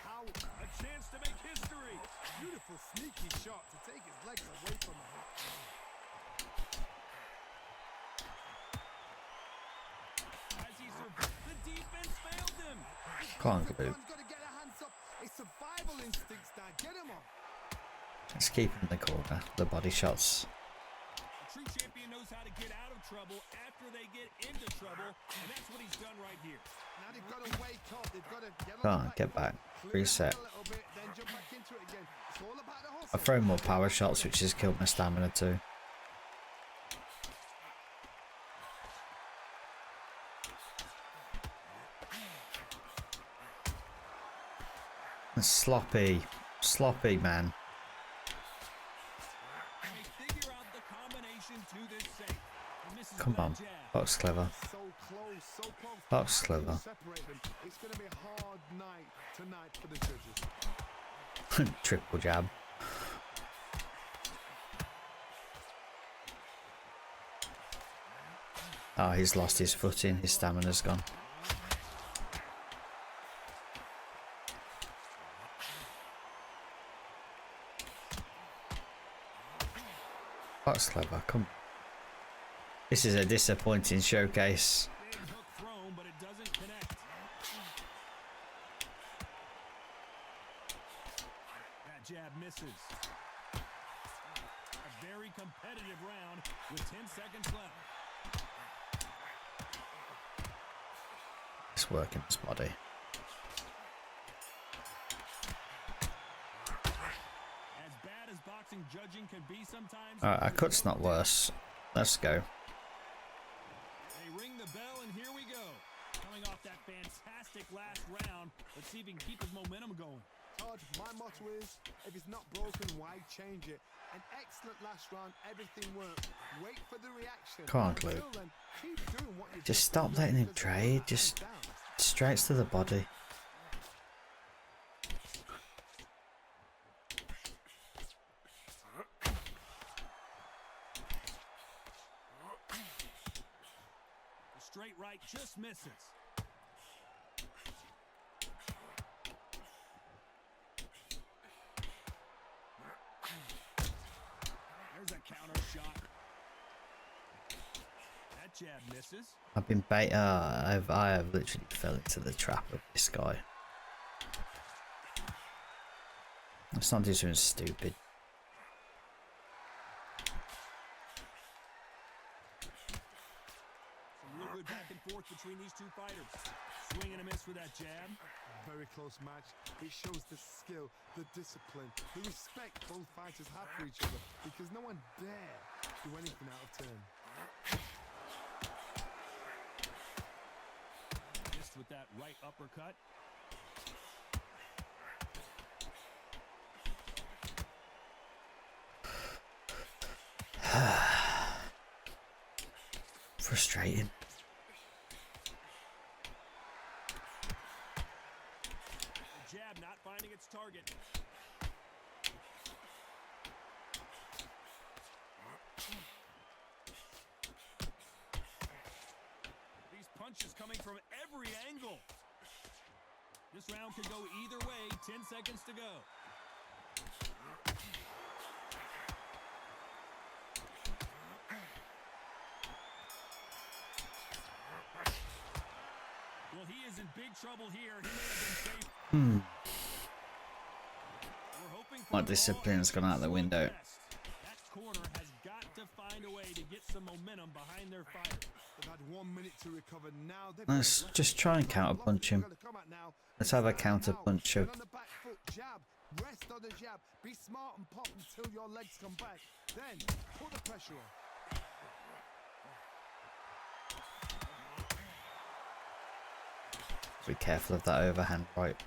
How A chance to make history. beautiful sneaky shot to take his legs away from the hook. As he survived, the defense failed him. Come on, Gloop. One's got to get a hands up. It's survival instincts now. Get him on. Let's keep him in the corner. The body shots. A true champion knows how to get out of trouble after they get into trouble, and that's what he's done right here. Now they've got to wake up. They've got to get Come on on, the get back. foot, clear Reset. it a little bit, then jump back into it again. It's all about the hustle. I've thrown more power shots, which has killed my stamina too. Sloppy. Sloppy, man. They figure out the combination to this safe. And this is Come that on. jab. Fox clever. So close, so close. Fox clever. Separate them. It's going to be a hard night tonight for the judges. Triple jab. Oh, he's lost his footing. His stamina's gone. Fox clever. Come. This is a disappointing showcase. Big hook thrown, but it doesn't connect. That jab misses. A very competitive round with 10 seconds left. It's working his body. As bad as boxing judging can be sometimes. Alright, our cut's not worse. Let's go. They ring the bell, and here we go. Coming off that fantastic last round, let's see if he can keep his momentum going. Todd, my motto is, if it's not broken, why change it? An excellent last round, everything worked. Wait for the reaction. Come on, Gloop. Until then, keep doing what you're Just doing. stop letting him trade. Just straight to the body. straight right just misses. There's a counter shot. That jab misses. I've been bait. I have literally fell into the trap of this guy. Let's not do something stupid. Some real good back and forth between these two fighters. Swing and a miss for that jab. Very close match. It shows the skill, the discipline, the respect both fighters have for each other, because no one dare do anything out of turn. Missed with that right uppercut. Frustrating. The jab not finding its target. These punches coming from every angle. This round could go either way. 10 seconds to go. Well, he is in big trouble here. He may have been safe. We're hoping for My an discipline's gone out the all-action window. slugfest. That corner has got to find a way to get some momentum behind their fighter. They've had 1 minute to recover. Now they've Let's got a just try and counter punch him. Let's have a counter punch Get of. on the back foot, jab, rest on the jab. Be smart and pop until your legs come back. Then put the pressure on. Be careful of that overhand right.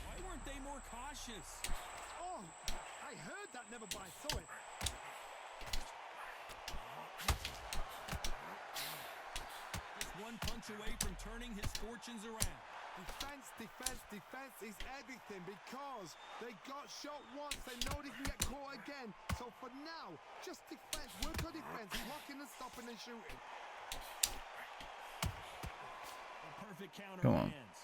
Why weren't they more cautious? Oh, I heard that, never by saw it. Just one punch away from turning his fortunes around. Defense, defense, defense is everything, because they got shot once. They know they can get caught again. So for now, just defense. Work on defense. Blocking and stopping and shooting. A perfect counter Go on. lands.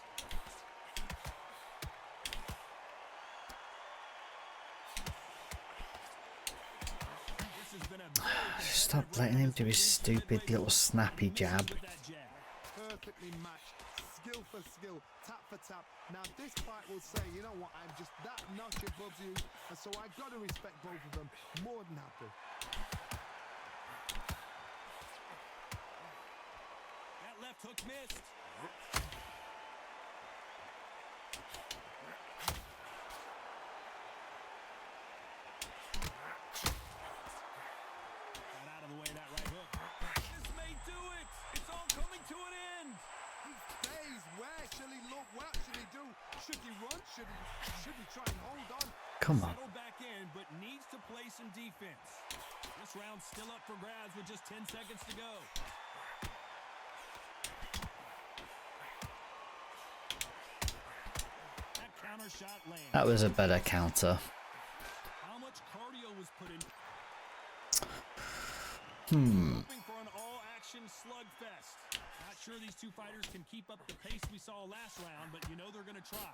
This has been a very Stop competitive letting him round do his as the stupid little midway snappy point jab. with that jab. Perfectly matched. Skill for skill. Tap for tap. Now this fight will say, you know what, I'm just that notch above you. And so I've got to respect both of them. More than happy. That left hook missed. Got out of the way of that right hook. This may do it. It's all coming to an end. These days, where shall he look? What should he do? Should he run? Should he try and hold on? Come on. Settled back in, but needs to play some defense. This round's still up for grabs with just 10 seconds to go. That counter shot lands. That was a better counter. How much cardio was put in? Hoping for an all-action slugfest. Not sure these two fighters can keep up the pace we saw last round, but you know they're going to try.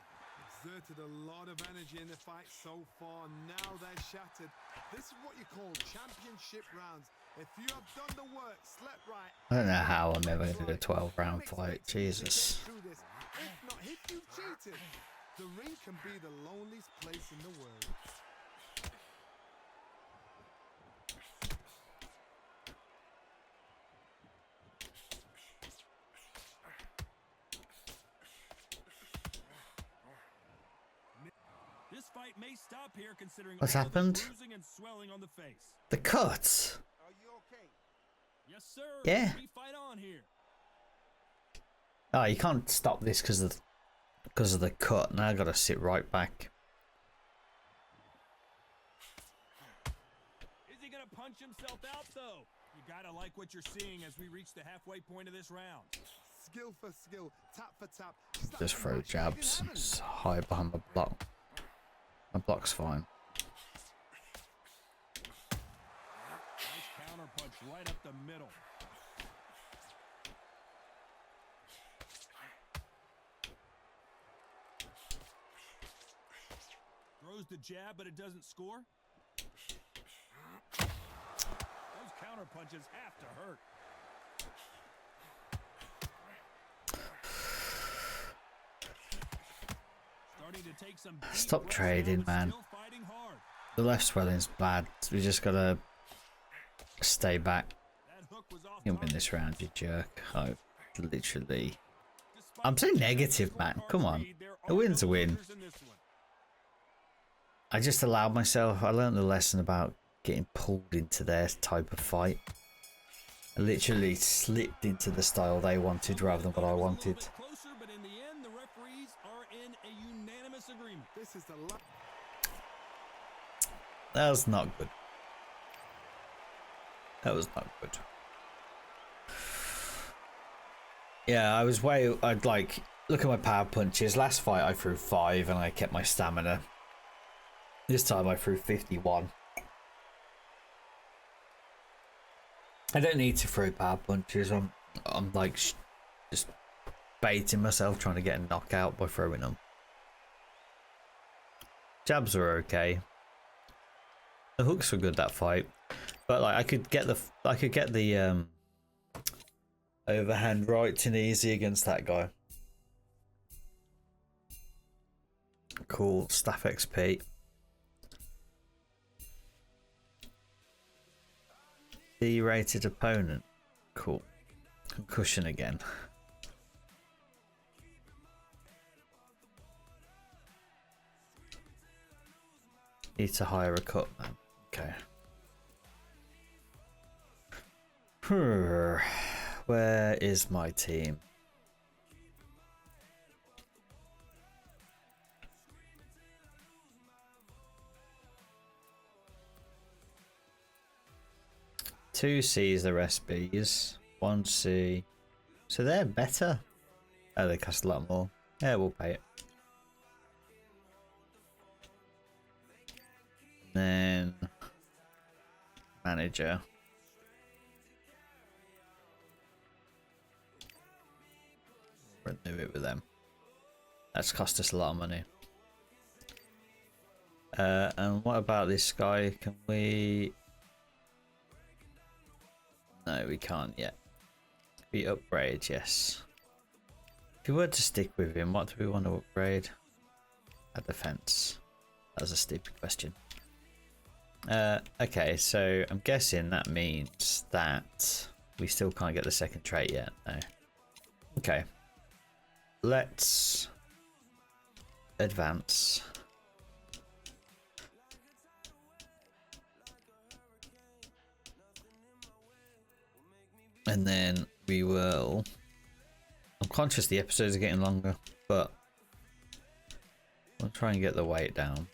Exerted a lot of energy in the fight so far. Now they're shattered. This is what you call championship rounds. If you have done the work, slept right. I don't know how I'm ever going to do a 12-round fight. Jesus. Through this. If not, if you've cheated, the ring can be the loneliest place in the world. This fight may stop here considering What's all the happened? bruising and swelling on the face. The cut. Are you okay? Yes, sir. Yeah. We fight on here. Oh, you can't stop this because of the cut. Now I got to sit right back. Is he going to punch himself out, though? You got to like what you're seeing as we reach the halfway point of this round. Skill for skill, tap for tap. Just throw jabs and just hide behind my block. My block's fine. Nice counter punch right up the middle. throws the jab, but it doesn't score. Those counter punches have to hurt. Starting to take some deep Stop breaths trading, now, but man. still fighting hard. The left swelling's bad. We just gotta stay back. That hook was off You can win target. this round, you jerk. I literally. Despite I'm so the negative, scorecards man. Come on. read, there A are win's no a win. losers in this one. I just allowed myself. I learned the lesson about getting pulled into their type of fight. I literally slipped into the style they wanted rather than what I wanted. Closer, but in the end, the referees are in a unanimous agreement. This is the That was not good. That was not good. Yeah, I'd like, look at my power punches. Last fight I threw 5 and I kept my stamina. This time I threw 51. I don't need to throw power punches. I'm like just baiting myself, trying to get a knockout by throwing them. Jabs were okay. The hooks were good that fight, but like I could get the overhand right and easy against that guy. Cool, staff XP. D-rated opponent. Cool. Concussion again. Need to hire a cut, man. Okay. Where is my team? Two C's, the rest B's. 1 C. So they're better. Oh, they cost a lot more. Yeah, we'll pay it. Then manager. Renew it with them. That's cost us a lot of money. And what about this guy? Can we? No, we can't yet. We upgrade, yes. If we were to stick with him, what do we want to upgrade? A defense. That was a stupid question. Okay, so I'm guessing that means that we still can't get the second trait yet. No. Okay. Let's advance. And then we will. I'm conscious the episodes are getting longer, but I'll try and get the weight down.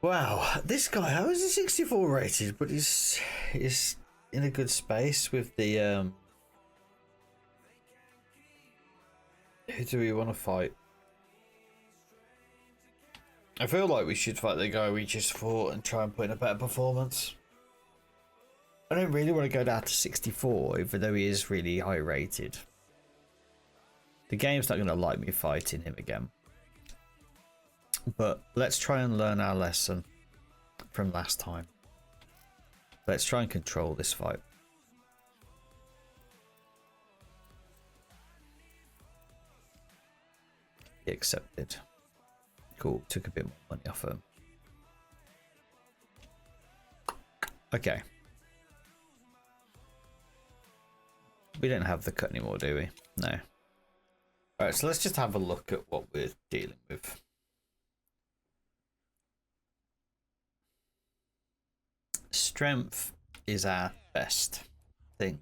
Wow, this guy, how is he 64 rated? But he's in a good space with the who do we want to fight? I feel like we should fight the guy we just fought and try and put in a better performance. I don't really want to go down to 64, even though he is really high rated. The game's not going to like me fighting him again. But let's try and learn our lesson from last time. Let's try and control this fight. He accepted. Cool, took a bit more money off him. Okay. We don't have the cut anymore, do we? No. Alright, so let's just have a look at what we're dealing with. Strength is our best thing.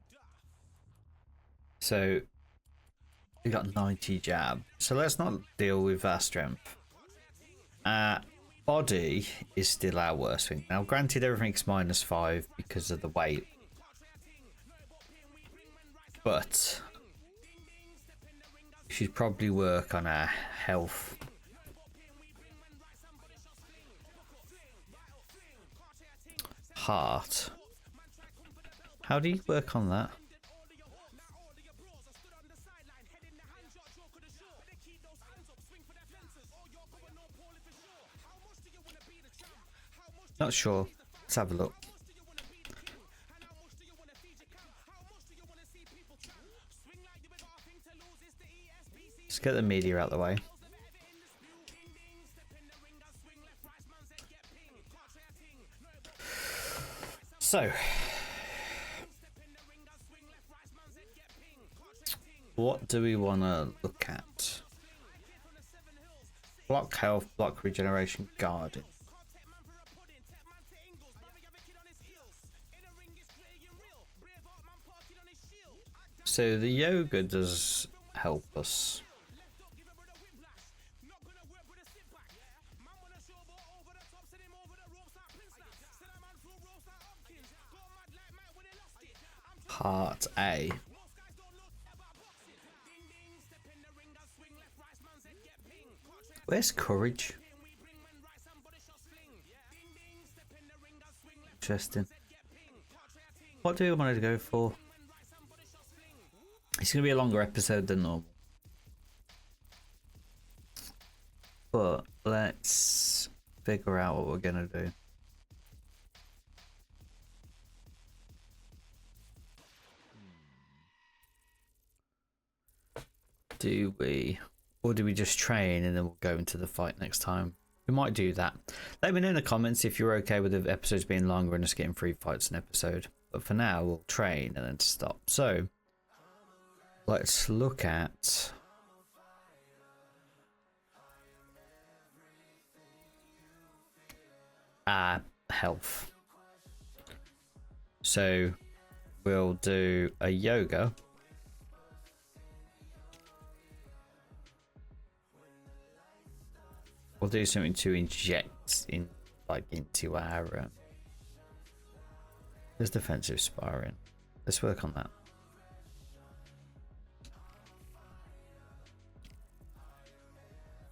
So we got 90 jab. So let's not deal with our strength. Our body is still our worst thing. Now granted everything's -5 because of the weight. But we should probably work on our health. Heart. How do you work on that? Not sure. Let's have a look. Let's get the media out of the way. So, what do we want to look at? Block health, block regeneration, guarding. So the yoga does help us. Part A. Where's courage? Interesting. What do we want to go for? It's going to be a longer episode than normal. But let's figure out what we're going to do. Do we, or do we just train and then we'll go into the fight next time? We might do that. Let me know in the comments if you're okay with the episodes being longer and just getting 3 fights an episode. But for now, we'll train and then stop. So, let's look at health. So, we'll do a yoga. We'll do something to inject in, like, into our. There's defensive sparring. Let's work on that.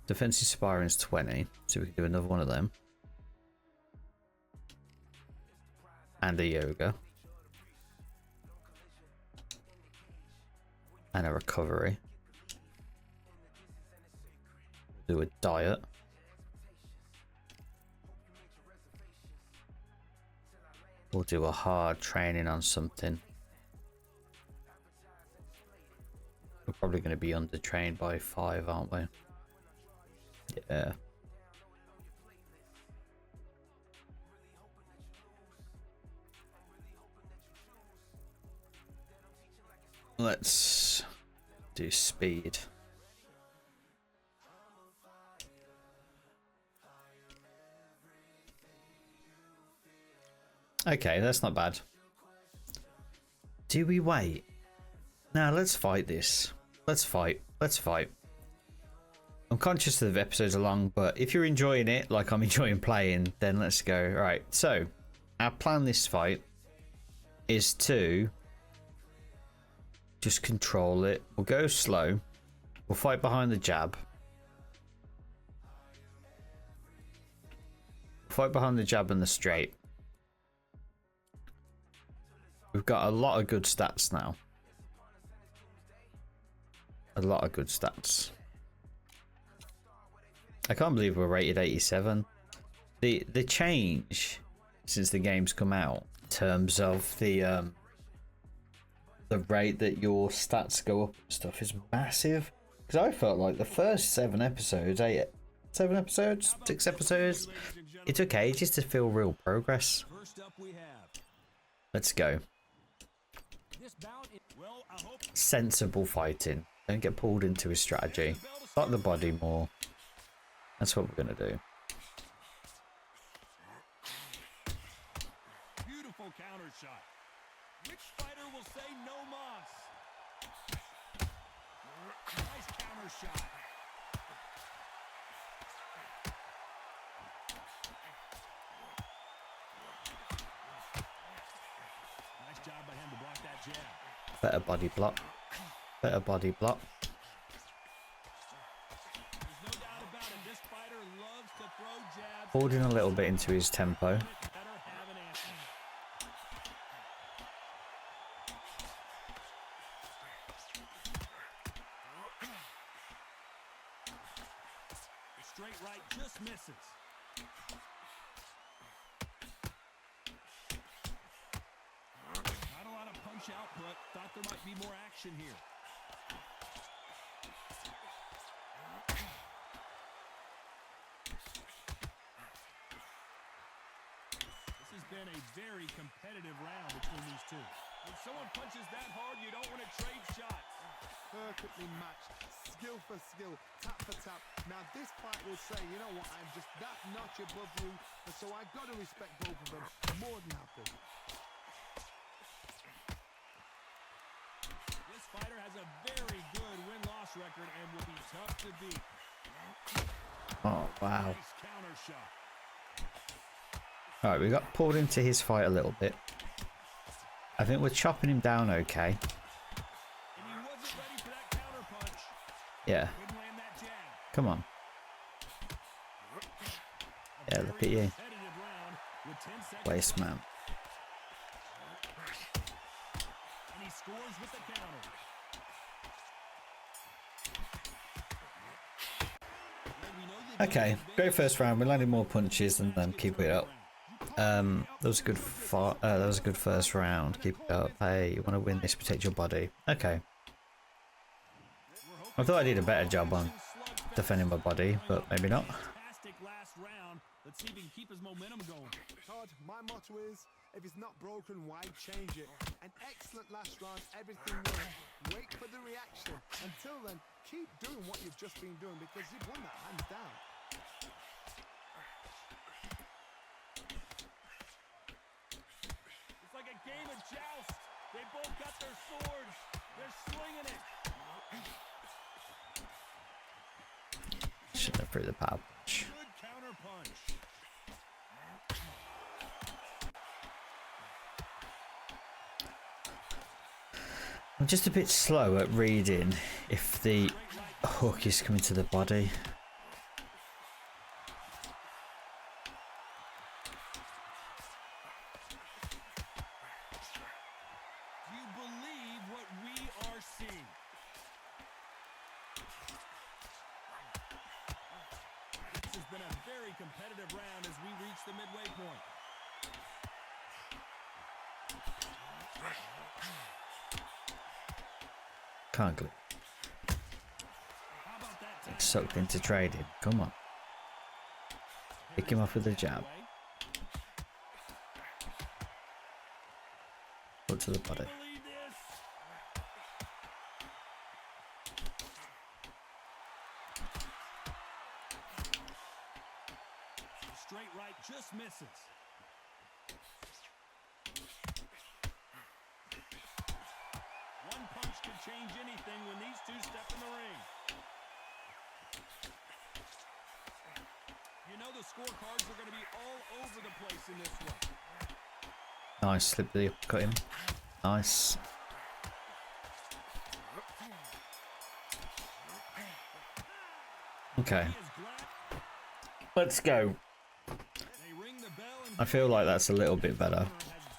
Defensive sparring is 20, so we can do another one of them. And a yoga. And a recovery. Do a diet. We'll do a hard training on something. We're probably going to be undertrained by 5, aren't we? Yeah. Let's do speed. Okay, that's not bad. Do we wait? Now let's fight this. Let's fight. Let's fight. I'm conscious that the episodes are long, but if you're enjoying it, like I'm enjoying playing, then let's go. All right, so our plan this fight is to just control it. We'll go slow. We'll fight behind the jab. Fight behind the jab and the straight. We've got a lot of good stats now. A lot of good stats. I can't believe we're rated 87. The change since the game's come out in terms of the rate that your stats go up and stuff is massive. Because I felt like the first 7 episodes, 6 episodes, it took ages to feel real progress. Let's go. Sensible fighting. Don't get pulled into his strategy. Lock the body more. That's what we're going to do. Beautiful counter shot. Which fighter will say no mas? Nice counter shot. Nice job by him to block that jab. Better body block. Better body block. Holding a little bit into his tempo. straight right just misses. Not a lot of punch output. Thought there might be more action here. This has been a very competitive round between these two. When someone punches that hard, you don't want to trade shots. Perfectly matched, skill for skill, tap for tap. Now this fight will say, you know what, I'm just that notch above you, and so I've got to respect both of them. More than happy. This fighter has a very good win-loss record and will be tough to beat. Oh, wow. Nice counter shot. Alright, we got pulled into his fight a little bit. I think we're chopping him down okay. And he wasn't ready for that counter punch. Yeah. Couldn't land that jab. Come on. A Yeah, look very at you. competitive round with 10 seconds Waste left. man. And he scores with the counter. Well, we know the Okay, advantage great first round. We landed more punches and then keep it up. That was a good that was a good first round. Keep it up. Hey, you want to win this? Protect your body. Okay. I thought I did a better job on defending my body, but maybe not. Fantastic last round. Let's see if he can keep his momentum going. Todd, my motto is, if it's not broken, why change it? An excellent last round, everything worked. Wait for the reaction. Until then, keep doing what you've just been doing because you've won that hands down. It's like a game of joust. They both got their swords. They're swinging it. Shouldn't have threw the power punch. Good counter punch. I'm just a bit slow at reading if the hook is coming to the body. Do you believe what we are seeing? This has been a very competitive round as we reach the midway point. Can't glue. How about that takedown? Sucked into trading. Come on. Pick him up with a jab. Put to the body. Believe this? Straight right just misses. One punch could change anything when these two step in the ring. You know the scorecards are going to be all over the place in this one. Nice. Slip the uppercut him. Nice. Okay. He is glad Let's go. they ring the bell and I feel like that's a little bit better has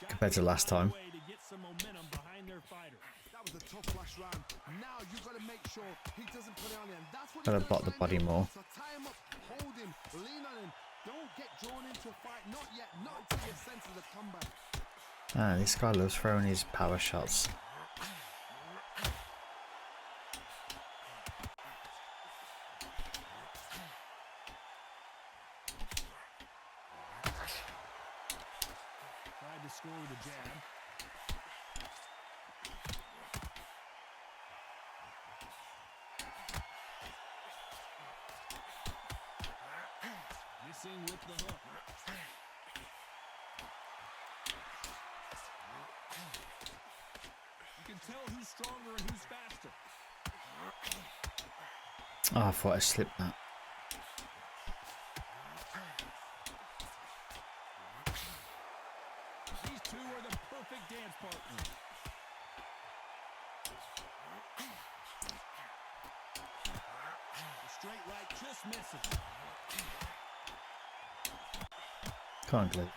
got compared to last time. way to get some momentum behind their fighter. That was a tough last round. Now you've got to make sure he doesn't put it on him. That's what Gotta he's block the gonna try body and do. more. So tie him up, hold him, lean on him. Don't get drawn into a fight. Not yet. Not until your senses of comeback. Ah, this guy loves throwing his power shots. Tried to score with a jab. Missing with the hook. You can tell who's stronger and who's faster. Oh, I thought I slipped that. These two are the perfect dance partners. The straight right just misses. Can't glue.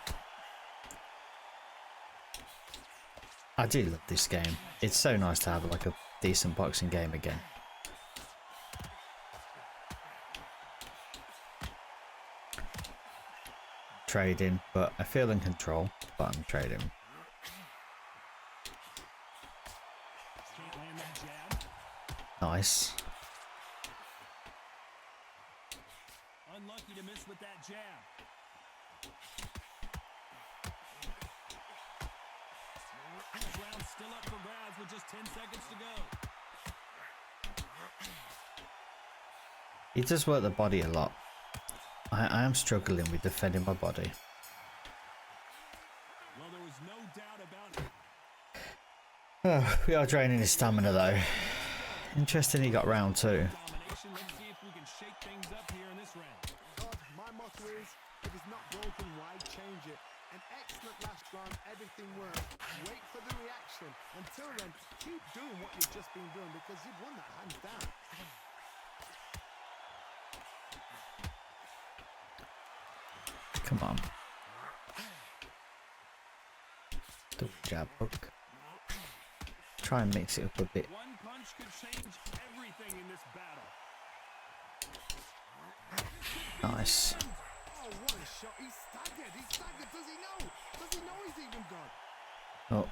I do love this game. It's so nice to have like a decent boxing game again. trading, but I feel in control, but I'm trading. Can't land that jab. Nice. Unlucky to miss with that jab. This round still up for grabs with just 10 seconds to go. He does work the body a lot. I am struggling with defending my body. Well, there was no doubt about it. Oh, we are draining his stamina though. Interesting he got round 2. Domination. Let's see if we can shake things up here in this round. God, my motto is, if it's not broken, why change it? An excellent last round, everything works. Wait for the reaction. Until then, keep doing what you've just been doing because you've won that hands down. Come on. Double jab hook. Try and mix it up a bit. One punch could change everything in this battle. Nice. Oh, what a shot. He's staggered. He's staggered. Does he know? Does he know he's even gone? Oh,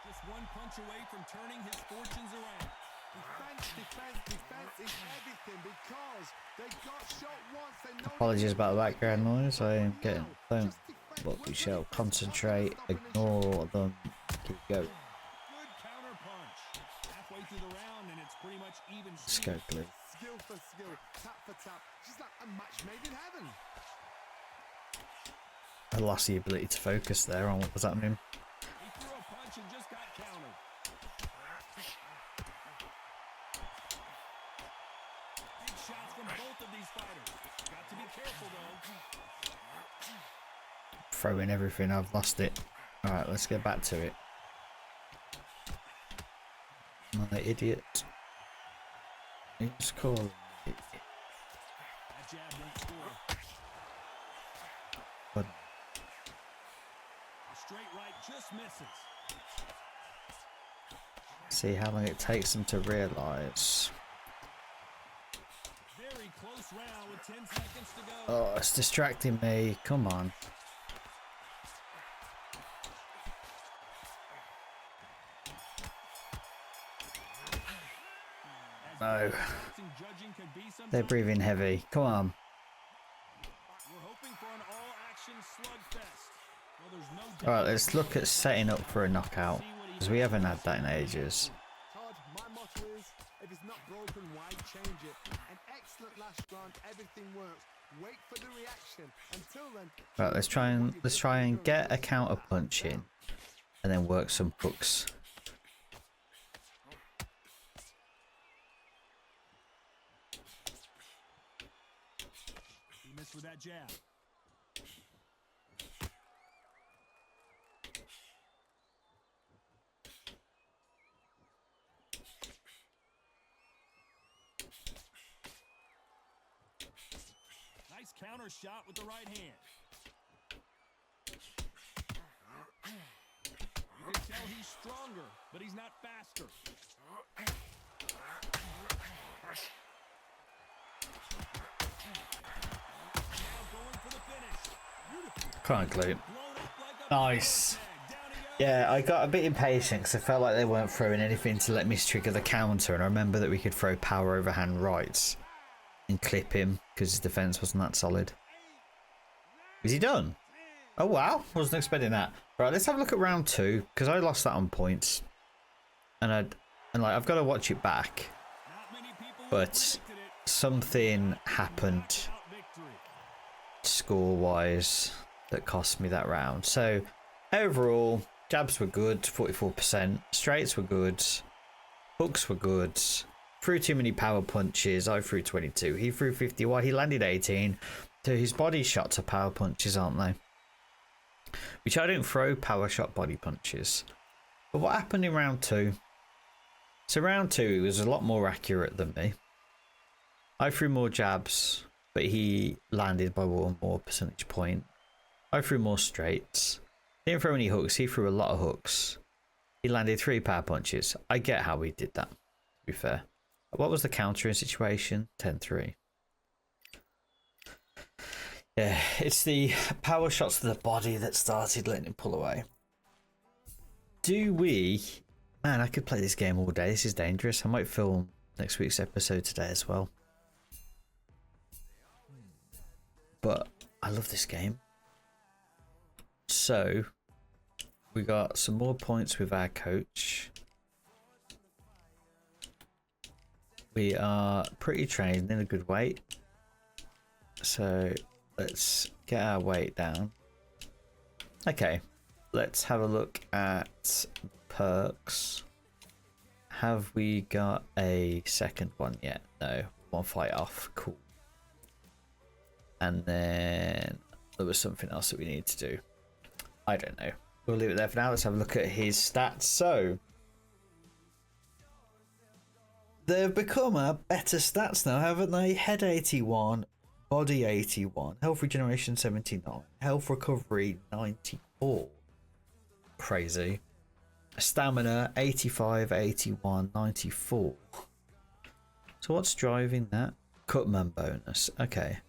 Just one punch away from turning his fortunes around. Defense, defense, defense is everything because they got shot once. They know apologies about the background noise. I am getting phone. But we shall concentrate, ignore them, keep going. Good counter punch. Halfway through the round and it's pretty much even. Let's go, Glue. skill for skill, tap for tap. She's like a match made in heaven. I lost the ability to focus there on what was happening. He threw a punch and just got countered. Big shots from both of these fighters. Got to be careful though. Throwing everything, I've lost it. Alright, let's get back to it. Another idiot. He's called an idiot. That jab won't score. But A straight right just misses. see how long it takes them to realise. Very close round with 10 seconds to go. Oh, it's distracting me. Come on. No. Judging could be some They're breathing heavy. Come on. We're hoping for an all-action slugfest. Well, there's no doubt. Alright, let's look at setting up for a knockout. Because we haven't had that in ages. Todd, my motto is, if it's not broken, why change it? An excellent last round, everything works. Wait for the reaction. Until then, Right, let's try and get a counter punch in. And then work some hooks. He missed with that jab. Nice counter shot with the right hand. You can tell he's stronger, but he's not faster. Now going for the finish. Come on, Glue. Blown up like a Nice. tag. Down he goes. Yeah, I got a bit impatient because I felt like they weren't throwing anything to let me trigger the counter. And I remember that we could throw power overhand rights and clip him because his defense wasn't that solid. Is he done? Oh wow, wasn't expecting that. Right, let's have a look at round 2 because I lost that on points, and I've got to watch it back. Not many people But predicted it. something happened Out victory. score-wise that cost me that round. So overall, jabs were good, 44%. Straights were good. Hooks were good. Threw too many power punches. I threw 22. He threw 51. He landed 18. So his body shots are power punches, aren't they? Which I don't throw power shot body punches. But what happened in round 2? So round 2, he was a lot more accurate than me. I threw more jabs, but he landed by 1 more percentage point. I threw more straights. Didn't throw any hooks. He threw a lot of hooks. He landed 3 power punches. I get how he did that, to be fair. What was the countering situation? 10-3. Yeah, it's the power shots to the body that started letting him pull away. Do we... Man, I could play this game all day. This is dangerous. I might film next week's episode today as well. But I love this game. So, we got some more points with our coach. We are pretty trained in a good weight. So, let's get our weight down. Okay, let's have a look at perks. Have we got a second one yet? No, one fight off. Cool. And then there was something else that we need to do. I don't know. We'll leave it there for now. Let's have a look at his stats. So, they've become our better stats now, haven't they? Head 81, body 81, health regeneration 79, health recovery 94. Crazy. Stamina 85, 81, 94. So what's driving that? Cutman bonus. Okay.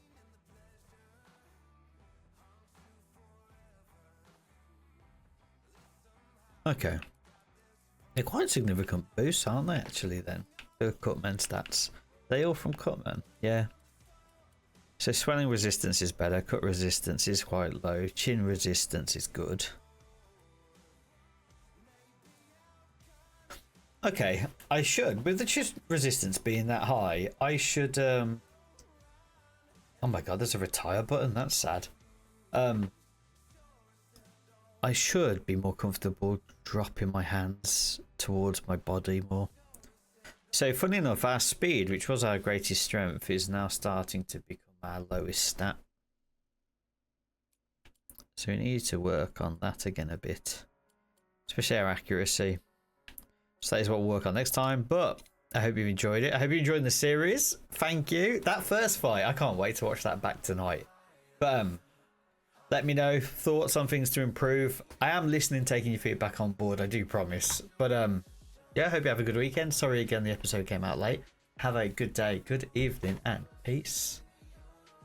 Okay. They're quite significant boosts, aren't they, actually, then? The Cutman stats. They all from Cutman? Yeah. So swelling resistance is better. Cut resistance is quite low. Chin resistance is good. Okay, I should. With the chin resistance being that high, I should... Oh my god, there's a retire button. That's sad. I should be more comfortable dropping my hands towards my body more. So funny enough, our speed, which was our greatest strength, is now starting to become our lowest stat. So we need to work on that again a bit. Especially our accuracy. So that is what we'll work on next time. But I hope you've enjoyed it. I hope you're enjoying the series. Thank you. That first fight, I can't wait to watch that back tonight. But let me know thoughts on things to improve. I am listening, taking your feedback on board. I do promise. But yeah, I hope you have a good weekend. Sorry again the episode came out late. Have a good day, good evening, and peace.